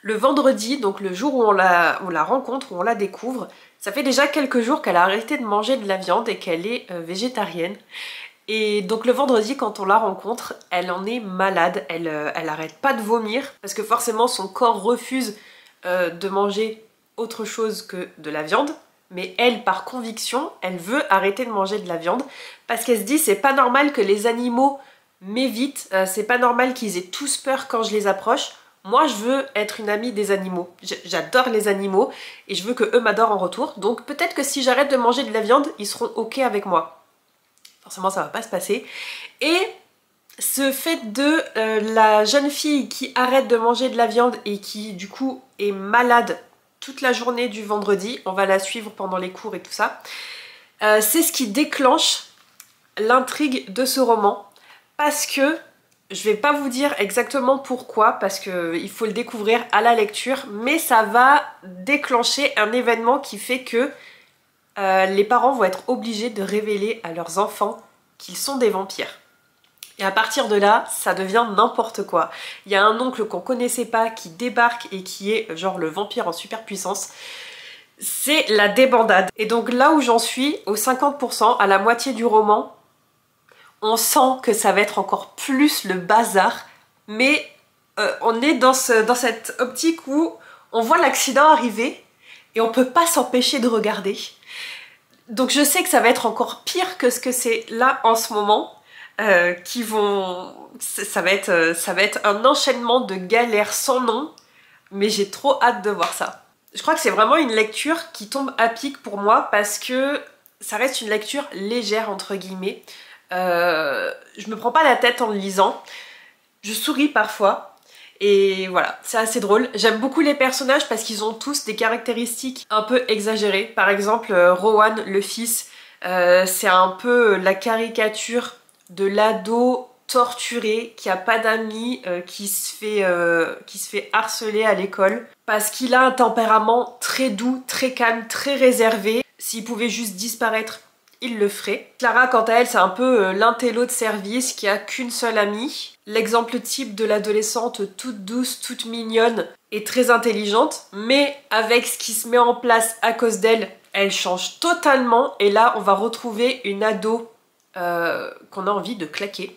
le vendredi, donc le jour où on la rencontre, où on la découvre, ça fait déjà quelques jours qu'elle a arrêté de manger de la viande et qu'elle est végétarienne. Et donc le vendredi quand on la rencontre, elle en est malade, elle arrête pas de vomir parce que forcément son corps refuse de manger autre chose que de la viande. Mais elle, par conviction, elle veut arrêter de manger de la viande parce qu'elle se dit c'est pas normal que les animaux m'évitent, c'est pas normal qu'ils aient tous peur quand je les approche. Moi je veux être une amie des animaux, j'adore les animaux et je veux que eux m'adorent en retour. Donc peut-être que si j'arrête de manger de la viande, ils seront ok avec moi. Forcément ça va pas se passer. Et ce fait de la jeune fille qui arrête de manger de la viande et qui du coup est malade toute la journée du vendredi, on va la suivre pendant les cours et tout ça, c'est ce qui déclenche l'intrigue de ce roman parce que je vais pas vous dire exactement pourquoi parce qu'il faut le découvrir à la lecture, mais ça va déclencher un événement qui fait que les parents vont être obligés de révéler à leurs enfants qu'ils sont des vampires. Et à partir de là, ça devient n'importe quoi. Il y a un oncle qu'on connaissait pas qui débarque et qui est genre le vampire en super puissance. C'est la débandade. Et donc là où j'en suis, au 50%, à la moitié du roman, on sent que ça va être encore plus le bazar. Mais on est dans cette optique où on voit l'accident arriver et on peut pas s'empêcher de regarder. Donc je sais que ça va être encore pire que ce que c'est là en ce moment. Ça va être un enchaînement de galères sans nom, mais j'ai trop hâte de voir ça. Je crois que c'est vraiment une lecture qui tombe à pic pour moi parce que ça reste une lecture légère entre guillemets. Je me prends pas la tête en le lisant, je souris parfois. Et voilà, c'est assez drôle. J'aime beaucoup les personnages parce qu'ils ont tous des caractéristiques un peu exagérées. Par exemple, Rowan, le fils, c'est un peu la caricature de l'ado torturé qui a pas d'amis, qui se fait harceler à l'école parce qu'il a un tempérament très doux, très calme, très réservé. S'il pouvait juste disparaître, il le ferait. Clara, quant à elle, c'est un peu l'intello de service qui a qu'une seule amie. L'exemple type de l'adolescente toute douce, toute mignonne et très intelligente, mais avec ce qui se met en place à cause d'elle, elle change totalement et là on va retrouver une ado qu'on a envie de claquer.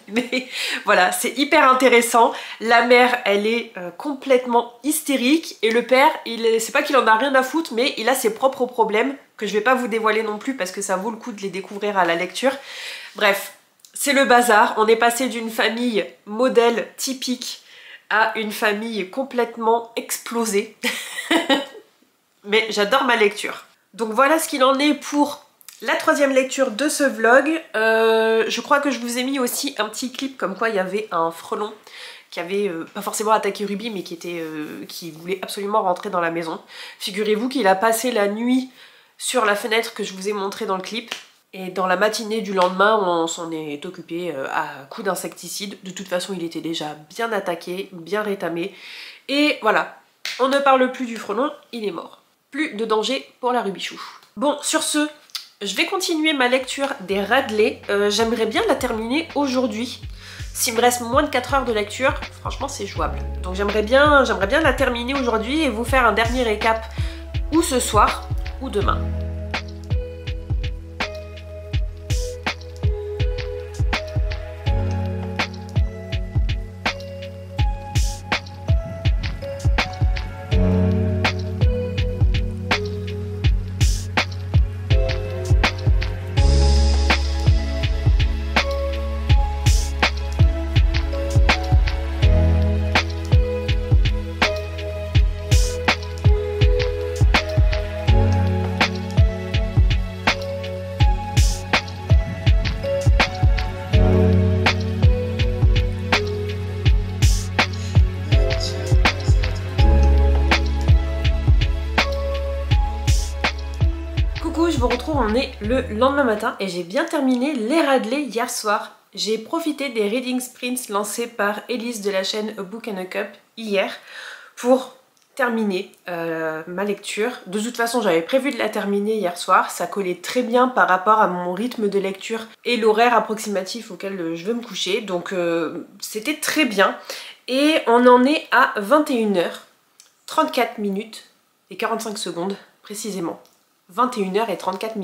Mais voilà, c'est hyper intéressant. La mère, elle est complètement hystérique et le père, c'est pas qu'il en a rien à foutre, mais il a ses propres problèmes que je vais pas vous dévoiler non plus parce que ça vaut le coup de les découvrir à la lecture. Bref, c'est le bazar. On est passé d'une famille modèle typique à une famille complètement explosée. Mais j'adore ma lecture. Donc voilà ce qu'il en est pour la troisième lecture de ce vlog. Je crois que je vous ai mis aussi un petit clip comme quoi il y avait un frelon qui avait pas forcément attaqué Ruby mais qui voulait absolument rentrer dans la maison. Figurez-vous qu'il a passé la nuit sur la fenêtre que je vous ai montré dans le clip. Et dans la matinée du lendemain, on s'en est occupé à coups d'insecticide. De toute façon, il était déjà bien attaqué, bien rétamé. Et voilà, on ne parle plus du frelon, il est mort. Plus de danger pour la Rubichou. Bon, sur ce, je vais continuer ma lecture des Radley. J'aimerais bien la terminer aujourd'hui. S'il me reste moins de 4 heures de lecture, franchement c'est jouable. Donc j'aimerais bien la terminer aujourd'hui et vous faire un dernier récap ou ce soir ou demain. Je vous retrouve, on est le lendemain matin et j'ai bien terminé les Radley hier soir. J'ai profité des reading sprints lancés par Elise de la chaîne A Book and a Cup hier pour terminer ma lecture. De toute façon, j'avais prévu de la terminer hier soir, ça collait très bien par rapport à mon rythme de lecture et l'horaire approximatif auquel je veux me coucher, donc c'était très bien. Et on en est à 21h34 minutes et 45 secondes précisément. 21h34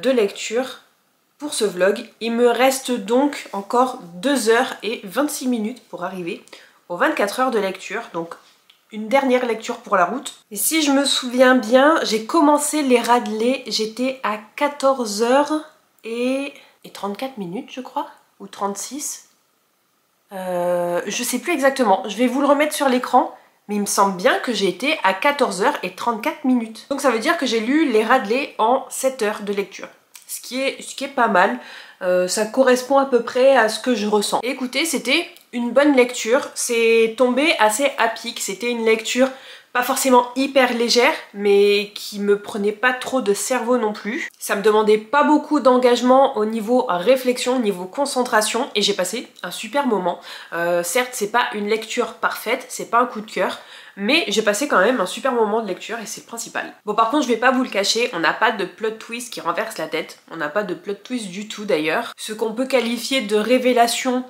de lecture pour ce vlog. Il me reste donc encore 2h26 pour arriver aux 24 heures de lecture, donc une dernière lecture pour la route. Et si je me souviens bien, j'ai commencé les Radley, j'étais à 14h34 je crois, ou 36. Je sais plus exactement, je vais vous le remettre sur l'écran. Mais il me semble bien que j'ai été à 14h34. Donc ça veut dire que j'ai lu les Radley en 7 heures de lecture. Ce qui est pas mal. Ça correspond à peu près à ce que je ressens. Écoutez, c'était une bonne lecture. C'est tombé assez à pic. C'était une lecture pas forcément hyper légère, mais qui me prenait pas trop de cerveau non plus. Ça me demandait pas beaucoup d'engagement au niveau réflexion, au niveau concentration, et j'ai passé un super moment. Certes, c'est pas une lecture parfaite, c'est pas un coup de cœur, mais j'ai passé quand même un super moment de lecture et c'est le principal. Bon, par contre, je vais pas vous le cacher, on n'a pas de plot twist qui renverse la tête, on n'a pas de plot twist du tout d'ailleurs. Ce qu'on peut qualifier de révélation,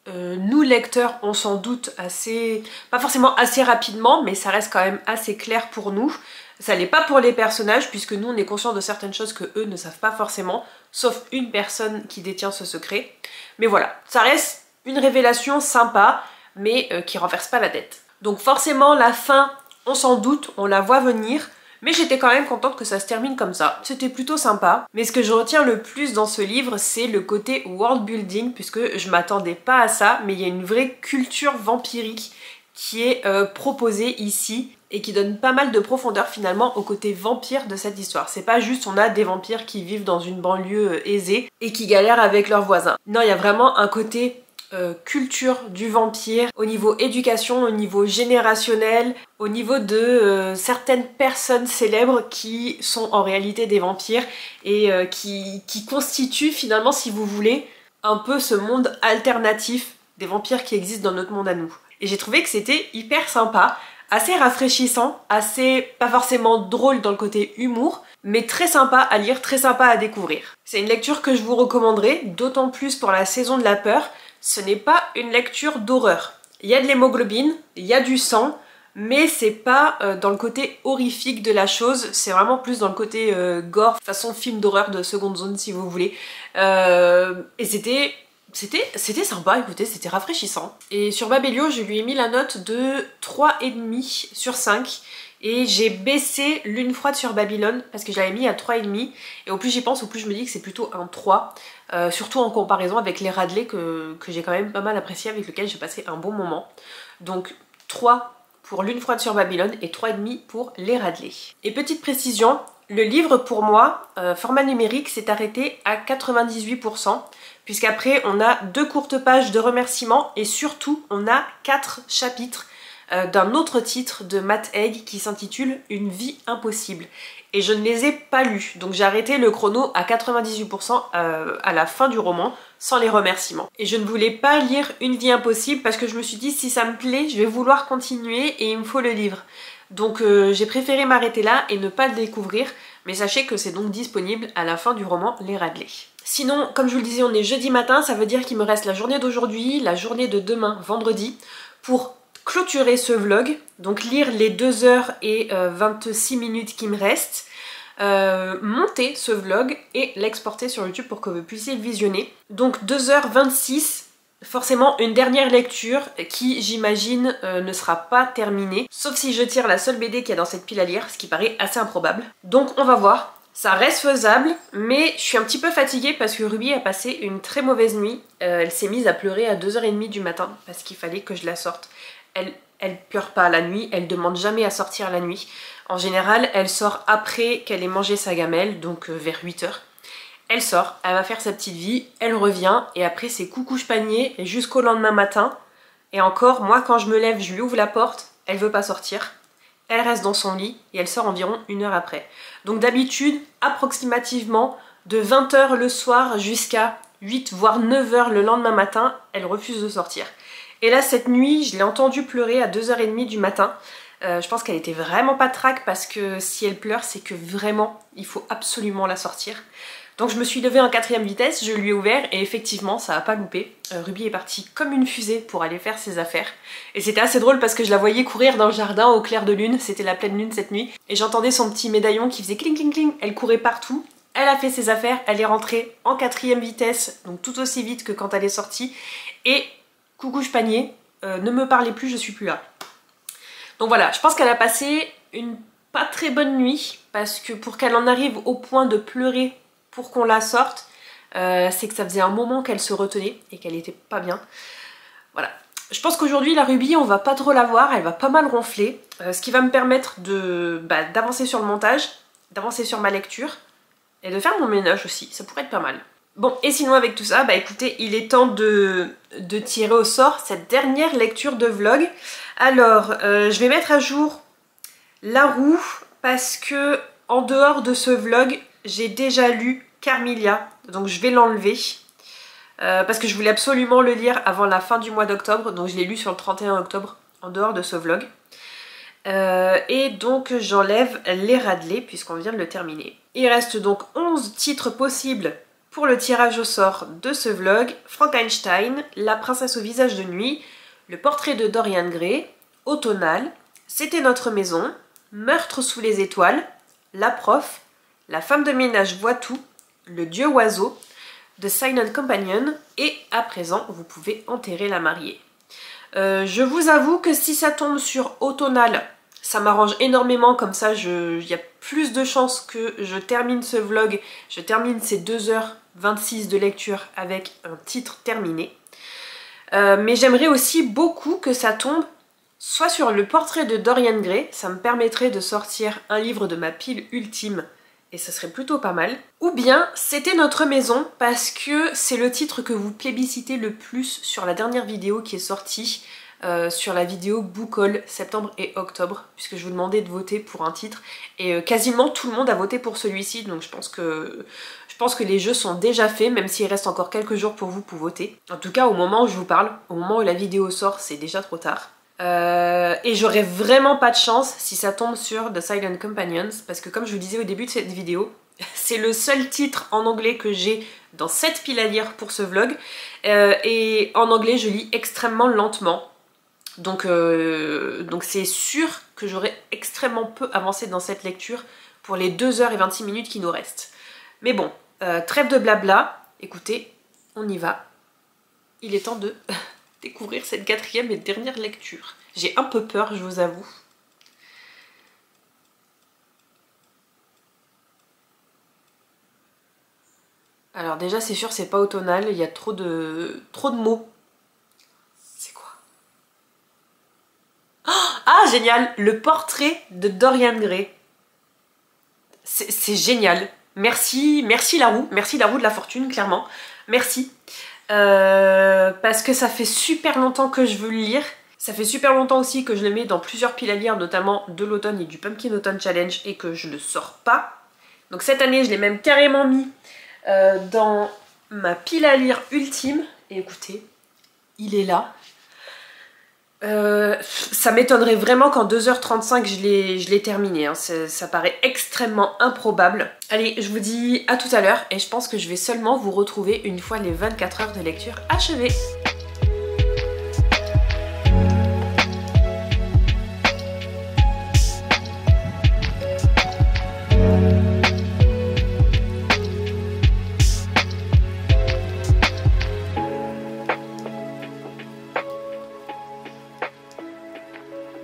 nous lecteurs, on s'en doute assez, pas forcément assez rapidement, mais ça reste quand même assez clair pour nous. Ça l'est pas pour les personnages, puisque nous on est conscients de certaines choses que eux ne savent pas forcément, sauf une personne qui détient ce secret. Mais voilà, ça reste une révélation sympa, mais qui renverse pas la tête. Donc forcément la fin, on s'en doute, on la voit venir, mais j'étais quand même contente que ça se termine comme ça. C'était plutôt sympa. Mais ce que je retiens le plus dans ce livre, c'est le côté world building, puisque je m'attendais pas à ça, mais il y a une vraie culture vampirique qui est proposée ici et qui donne pas mal de profondeur finalement au côté vampire de cette histoire. C'est pas juste on a des vampires qui vivent dans une banlieue aisée et qui galèrent avec leurs voisins. Non, il y a vraiment un côté culture du vampire, au niveau éducation, au niveau générationnel, au niveau de certaines personnes célèbres qui sont en réalité des vampires et qui constituent finalement, si vous voulez, un peu ce monde alternatif des vampires qui existent dans notre monde à nous. Et j'ai trouvé que c'était hyper sympa, assez rafraîchissant, assez pas forcément drôle dans le côté humour, mais très sympa à lire, très sympa à découvrir. C'est une lecture que je vous recommanderais, d'autant plus pour la saison de la peur. Ce n'est pas une lecture d'horreur. Il y a de l'hémoglobine, il y a du sang, mais c'est pas dans le côté horrifique de la chose, c'est vraiment plus dans le côté gore, façon film d'horreur de seconde zone si vous voulez. Et c'était sympa, écoutez, c'était rafraîchissant. Et sur Babelio, je lui ai mis la note de 3,5 sur 5. Et j'ai baissé Lune froide sur Babylone parce que je l'avais mis à 3,5. Et au plus j'y pense, au plus je me dis que c'est plutôt un 3. Surtout en comparaison avec les Radley que j'ai quand même pas mal apprécié, avec lequel j'ai passé un bon moment. Donc 3 pour Lune froide sur Babylone et 3,5 pour les Radley. Et petite précision, le livre pour moi, format numérique, s'est arrêté à 98%. Puisqu'après on a 2 courtes pages de remerciements et surtout on a 4 chapitres d'un autre titre de Matt Haig qui s'intitule Une vie impossible. Et je ne les ai pas lus, donc j'ai arrêté le chrono à 98% à la fin du roman, sans les remerciements. Et je ne voulais pas lire Une vie impossible parce que je me suis dit si ça me plaît, je vais vouloir continuer et il me faut le livre. Donc j'ai préféré m'arrêter là et ne pas le découvrir, mais sachez que c'est donc disponible à la fin du roman Les Radley. Sinon, comme je vous le disais, on est jeudi matin, ça veut dire qu'il me reste la journée d'aujourd'hui, la journée de demain, vendredi, pour clôturer ce vlog, donc lire les 2h26 minutes qui me restent, monter ce vlog et l'exporter sur YouTube pour que vous puissiez le visionner. Donc 2h26, forcément une dernière lecture qui, j'imagine, ne sera pas terminée, sauf si je tire la seule BD qu'il y a dans cette pile à lire, ce qui paraît assez improbable. Donc on va voir. Ça reste faisable, mais je suis un petit peu fatiguée parce que Ruby a passé une très mauvaise nuit. Elle s'est mise à pleurer à 2h30 du matin parce qu'il fallait que je la sorte. Elle pleure pas la nuit, elle demande jamais à sortir la nuit. En général, elle sort après qu'elle ait mangé sa gamelle, donc vers 8h. Elle sort, elle va faire sa petite vie, elle revient, et après c'est coucouche panier jusqu'au lendemain matin. Et encore, moi quand je me lève, je lui ouvre la porte, elle veut pas sortir. Elle reste dans son lit et elle sort environ 1 heure après. Donc d'habitude, approximativement, de 20h le soir jusqu'à 8 voire 9h le lendemain matin, elle refuse de sortir. Et là, cette nuit, je l'ai entendue pleurer à 2h30 du matin. Je pense qu'elle était vraiment pas trac parce que si elle pleure, c'est que vraiment, il faut absolument la sortir. Donc je me suis levée en 4e vitesse, je lui ai ouvert et effectivement, ça a pas loupé. Ruby est partie comme une fusée pour aller faire ses affaires. Et c'était assez drôle parce que je la voyais courir dans le jardin au clair de lune, c'était la pleine lune cette nuit. Et j'entendais son petit médaillon qui faisait cling cling cling, elle courait partout. Elle a fait ses affaires, elle est rentrée en 4e vitesse, donc tout aussi vite que quand elle est sortie. Et coucouche panier, ne me parlez plus, je suis plus là. Donc voilà, je pense qu'elle a passé une pas très bonne nuit, parce que pour qu'elle en arrive au point de pleurer pour qu'on la sorte, c'est que ça faisait un moment qu'elle se retenait et qu'elle était pas bien. Voilà. Je pense qu'aujourd'hui la Ruby, on va pas trop la voir, elle va pas mal ronfler, ce qui va me permettre d'avancer sur le montage, d'avancer sur ma lecture, et de faire mon ménage aussi, ça pourrait être pas mal. Bon, et sinon avec tout ça, bah écoutez, il est temps de tirer au sort cette dernière lecture de vlog. Alors, je vais mettre à jour La Roue, parce que en dehors de ce vlog, j'ai déjà lu Carmilla, donc je vais l'enlever. Parce que je voulais absolument le lire avant la fin du mois d'octobre, donc je l'ai lu sur le 31 octobre, en dehors de ce vlog. Et donc j'enlève les Radley, puisqu'on vient de le terminer. Il reste donc 11 titres possibles pour le tirage au sort de ce vlog. Frankenstein, La princesse au visage de nuit, Le portrait de Dorian Gray, Automnal, C'était notre maison, Meurtre sous les étoiles, La prof, La femme de ménage voit tout, Le dieu oiseau, The Silent Companion, et à présent vous pouvez enterrer la mariée. Je vous avoue que si ça tombe sur Automnal, ça m'arrange énormément, comme ça il y a plus de chances que je termine ce vlog, je termine ces 2h26 de lecture avec un titre terminé. Mais j'aimerais aussi beaucoup que ça tombe soit sur le portrait de Dorian Gray, ça me permettrait de sortir un livre de ma pile ultime, et ça serait plutôt pas mal. Ou bien C'était notre maison, parce que c'est le titre que vous plébiscitez le plus sur la dernière vidéo qui est sortie, sur la vidéo Book Haul septembre et octobre, puisque je vous demandais de voter pour un titre, et quasiment tout le monde a voté pour celui-ci, donc je pense que les jeux sont déjà faits, même s'il reste encore quelques jours pour vous pour voter. En tout cas, au moment où je vous parle, au moment où la vidéo sort, c'est déjà trop tard. Et j'aurais vraiment pas de chance si ça tombe sur The Silent Companions, parce que comme je vous disais au début de cette vidéo, c'est le seul titre en anglais que j'ai dans cette pile à lire pour ce vlog, et en anglais je lis extrêmement lentement, donc c'est sûr que j'aurai extrêmement peu avancé dans cette lecture pour les 2h26 qui nous restent. Mais bon, trêve de blabla, écoutez, on y va, il est temps de découvrir cette 4e et dernière lecture. J'ai un peu peur, je vous avoue. Alors déjà c'est sûr c'est pas Automnal, il y a trop de mots. C'est quoi? Ah génial! Le portrait de Dorian Gray. C'est génial. Merci la roue de la fortune, clairement. Merci. Parce que ça fait super longtemps que je veux le lire. Ça fait super longtemps aussi que je le mets dans plusieurs piles à lire, notamment de l'automne et du Pumpkin Autumn Challenge, et que je le sors pas. Donc cette année, je l'ai même carrément mis dans ma pile à lire ultime. Et écoutez, il est là. Ça m'étonnerait vraiment qu'en 2h35 je l'ai terminé, hein. Ça paraît extrêmement improbable. Allez, je vous dis à tout à l'heure, et je pense que je vais seulement vous retrouver une fois les 24 heures de lecture achevées.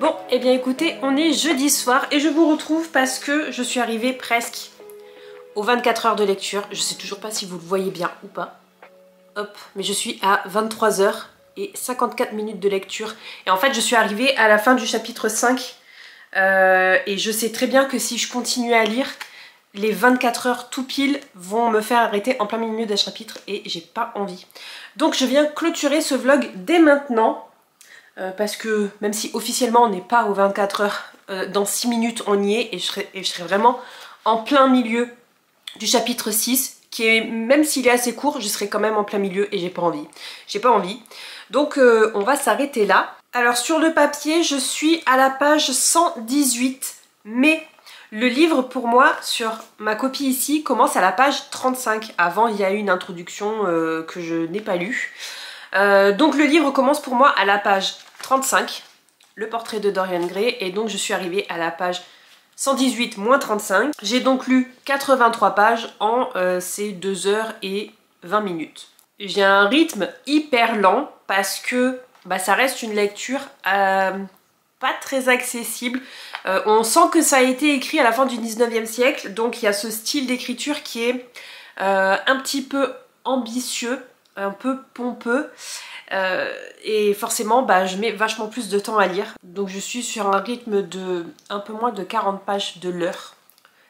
Bon, et bien écoutez, on est jeudi soir et je vous retrouve parce que je suis arrivée presque aux 24 heures de lecture. Je sais toujours pas si vous le voyez bien ou pas. Hop, mais je suis à 23h54 de lecture. Et en fait, je suis arrivée à la fin du chapitre 5. Et je sais très bien que si je continue à lire, les 24 heures tout pile vont me faire arrêter en plein milieu d'un chapitre et j'ai pas envie. Donc je viens clôturer ce vlog dès maintenant. Parce que même si officiellement on n'est pas aux 24 heures, dans 6 minutes on y est, et je serai vraiment en plein milieu du chapitre 6, qui est, même s'il est assez court, je serai quand même en plein milieu et j'ai pas envie. J'ai pas envie. Donc on va s'arrêter là. Alors sur le papier, je suis à la page 118, mais le livre pour moi, sur ma copie ici, commence à la page 35. Avant, il y a eu une introduction que je n'ai pas lue. Donc le livre commence pour moi à la page 35, le portrait de Dorian Gray, et donc je suis arrivée à la page 118 moins 35. J'ai donc lu 83 pages en ces 2h20. J'ai un rythme hyper lent parce que ça reste une lecture pas très accessible. On sent que ça a été écrit à la fin du 19e siècle, donc il y a ce style d'écriture qui est un petit peu ambitieux, un peu pompeux, et forcément je mets vachement plus de temps à lire, donc je suis sur un rythme de un peu moins de 40 pages de l'heure,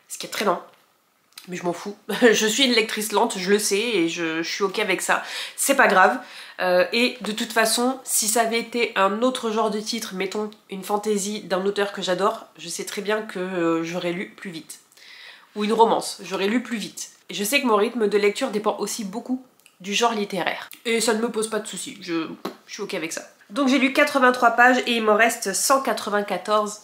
ce qui est très lent. Mais je m'en fous. Je suis une lectrice lente, je le sais, et je suis ok avec ça. C'est pas grave. Et de toute façon, si ça avait été un autre genre de titre, mettons une fantaisie d'un auteur que j'adore, je sais très bien que j'aurais lu plus vite. Ou une romance, j'aurais lu plus vite. Et je sais que mon rythme de lecture dépend aussi beaucoup du genre littéraire. Et ça ne me pose pas de soucis, je suis ok avec ça. Donc j'ai lu 83 pages et il m'en reste 194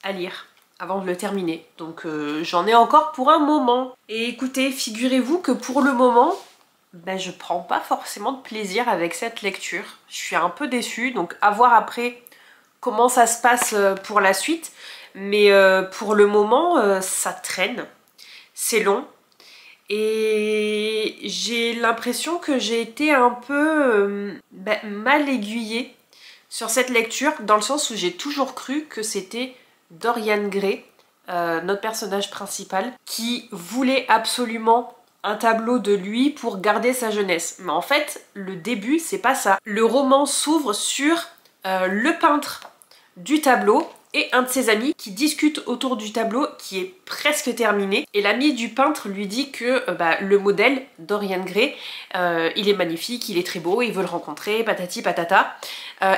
à lire avant de le terminer. Donc j'en ai encore pour un moment. Et écoutez, figurez-vous que pour le moment, ben, je prends pas forcément de plaisir avec cette lecture. Je suis un peu déçue, donc à voir après comment ça se passe pour la suite. Mais pour le moment, ça traîne. C'est long. Et j'ai l'impression que j'ai été un peu mal aiguillée sur cette lecture, dans le sens où j'ai toujours cru que c'était Dorian Gray, notre personnage principal, qui voulait absolument un tableau de lui pour garder sa jeunesse. Mais en fait, le début, c'est pas ça. Le roman s'ouvre sur le peintre du tableau et un de ses amis qui discutent autour du tableau qui est presque terminé. Et l'ami du peintre lui dit que le modèle, Dorian Gray, il est magnifique, il est très beau, il veut le rencontrer, patati patata.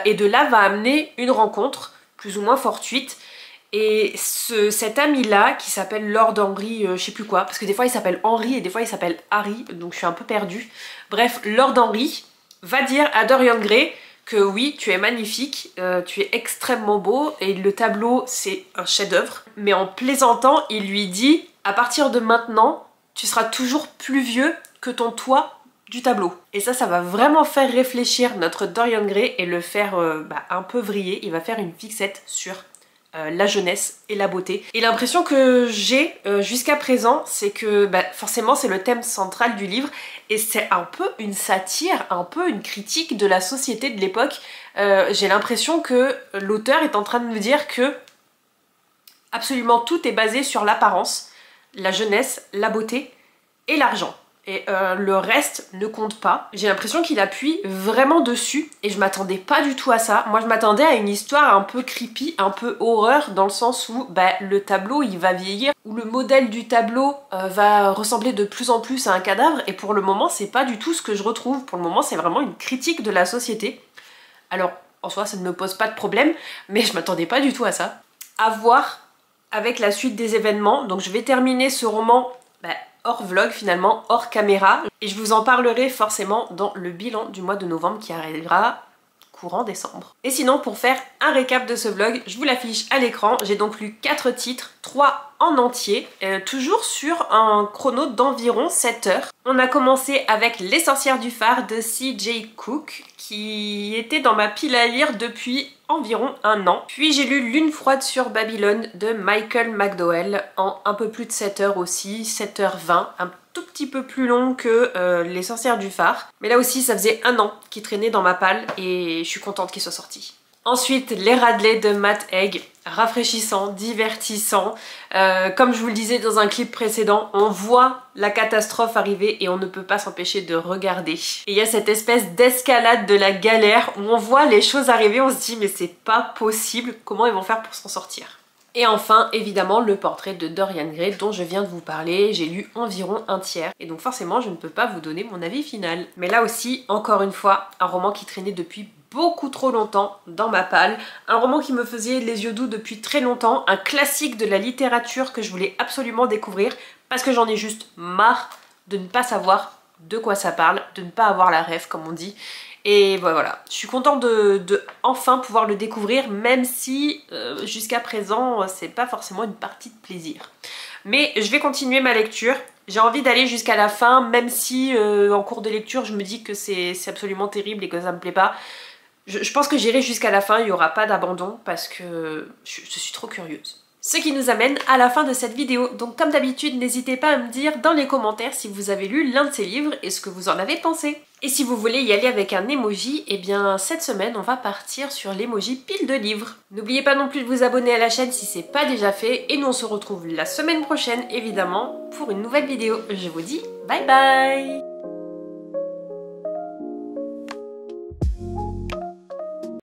Et de là va amener une rencontre, plus ou moins fortuite. Et cet ami-là, qui s'appelle Lord Henry, je sais plus quoi, parce que des fois il s'appelle Henry et des fois il s'appelle Harry, donc je suis un peu perdue. Bref, Lord Henry va dire à Dorian Gray que oui, tu es magnifique, tu es extrêmement beau et le tableau c'est un chef-d'œuvre. Mais en plaisantant, il lui dit à partir de maintenant, tu seras toujours plus vieux que ton toit du tableau. Et ça va vraiment faire réfléchir notre Dorian Gray et le faire un peu vriller. Il va faire une fixette sur la jeunesse et la beauté. Et l'impression que j'ai jusqu'à présent, c'est que forcément c'est le thème central du livre et c'est un peu une satire, un peu une critique de la société de l'époque. J'ai l'impression que l'auteur est en train de me dire que absolument tout est basé sur l'apparence, la jeunesse, la beauté et l'argent. Et le reste ne compte pas. J'ai l'impression qu'il appuie vraiment dessus et je m'attendais pas du tout à ça. Moi je m'attendais à une histoire un peu creepy, un peu horreur, dans le sens où le tableau il va vieillir, où le modèle du tableau va ressembler de plus en plus à un cadavre, et pour le moment c'est pas du tout ce que je retrouve. Pour le moment c'est vraiment une critique de la société. Alors en soi ça ne me pose pas de problème, mais je m'attendais pas du tout à ça. À voir avec la suite des événements. Donc je vais terminer ce roman hors vlog finalement, hors caméra, et je vous en parlerai forcément dans le bilan du mois de novembre qui arrivera courant décembre. Et sinon, pour faire un récap de ce vlog, je vous l'affiche à l'écran. J'ai donc lu 4 titres, 3 en entier, toujours sur un chrono d'environ 7 heures. On a commencé avec Les Sorcières du Phare de C.J. Cook, qui était dans ma pile à lire depuis environ un an. Puis j'ai lu Lune froide sur Babylone de Michael McDowell en un peu plus de 7 heures aussi, 7h20, un tout petit peu plus long que Les Sorcières du Phare. Mais là aussi ça faisait un an qu'il traînait dans ma palle et je suis contente qu'il soit sorti. Ensuite, Les Radley de Matt Haig, rafraîchissant, divertissant. Comme je vous le disais dans un clip précédent, on voit la catastrophe arriver et on ne peut pas s'empêcher de regarder. Et il y a cette espèce d'escalade de la galère où on voit les choses arriver, on se dit mais c'est pas possible, comment ils vont faire pour s'en sortir? Et enfin, évidemment, le portrait de Dorian Gray dont je viens de vous parler. J'ai lu environ un tiers et donc forcément je ne peux pas vous donner mon avis final. Mais là aussi, encore une fois, un roman qui traînait depuis beaucoup trop longtemps dans ma palle, un roman qui me faisait les yeux doux depuis très longtemps, un classique de la littérature que je voulais absolument découvrir parce que j'en ai juste marre de ne pas savoir de quoi ça parle, de ne pas avoir la ref comme on dit. Et voilà, je suis contente de enfin pouvoir le découvrir, même si jusqu'à présent c'est pas forcément une partie de plaisir. Mais je vais continuer ma lecture. J'ai envie d'aller jusqu'à la fin, même si en cours de lecture je me dis que c'est absolument terrible et que ça me plaît pas. Je pense que j'irai jusqu'à la fin, il n'y aura pas d'abandon parce que je suis trop curieuse. Ce qui nous amène à la fin de cette vidéo. Donc comme d'habitude, n'hésitez pas à me dire dans les commentaires si vous avez lu l'un de ces livres et ce que vous en avez pensé. Et si vous voulez y aller avec un emoji, eh bien cette semaine on va partir sur l'emoji pile de livres. N'oubliez pas non plus de vous abonner à la chaîne si c'est pas déjà fait et nous on se retrouve la semaine prochaine évidemment pour une nouvelle vidéo. Je vous dis bye bye!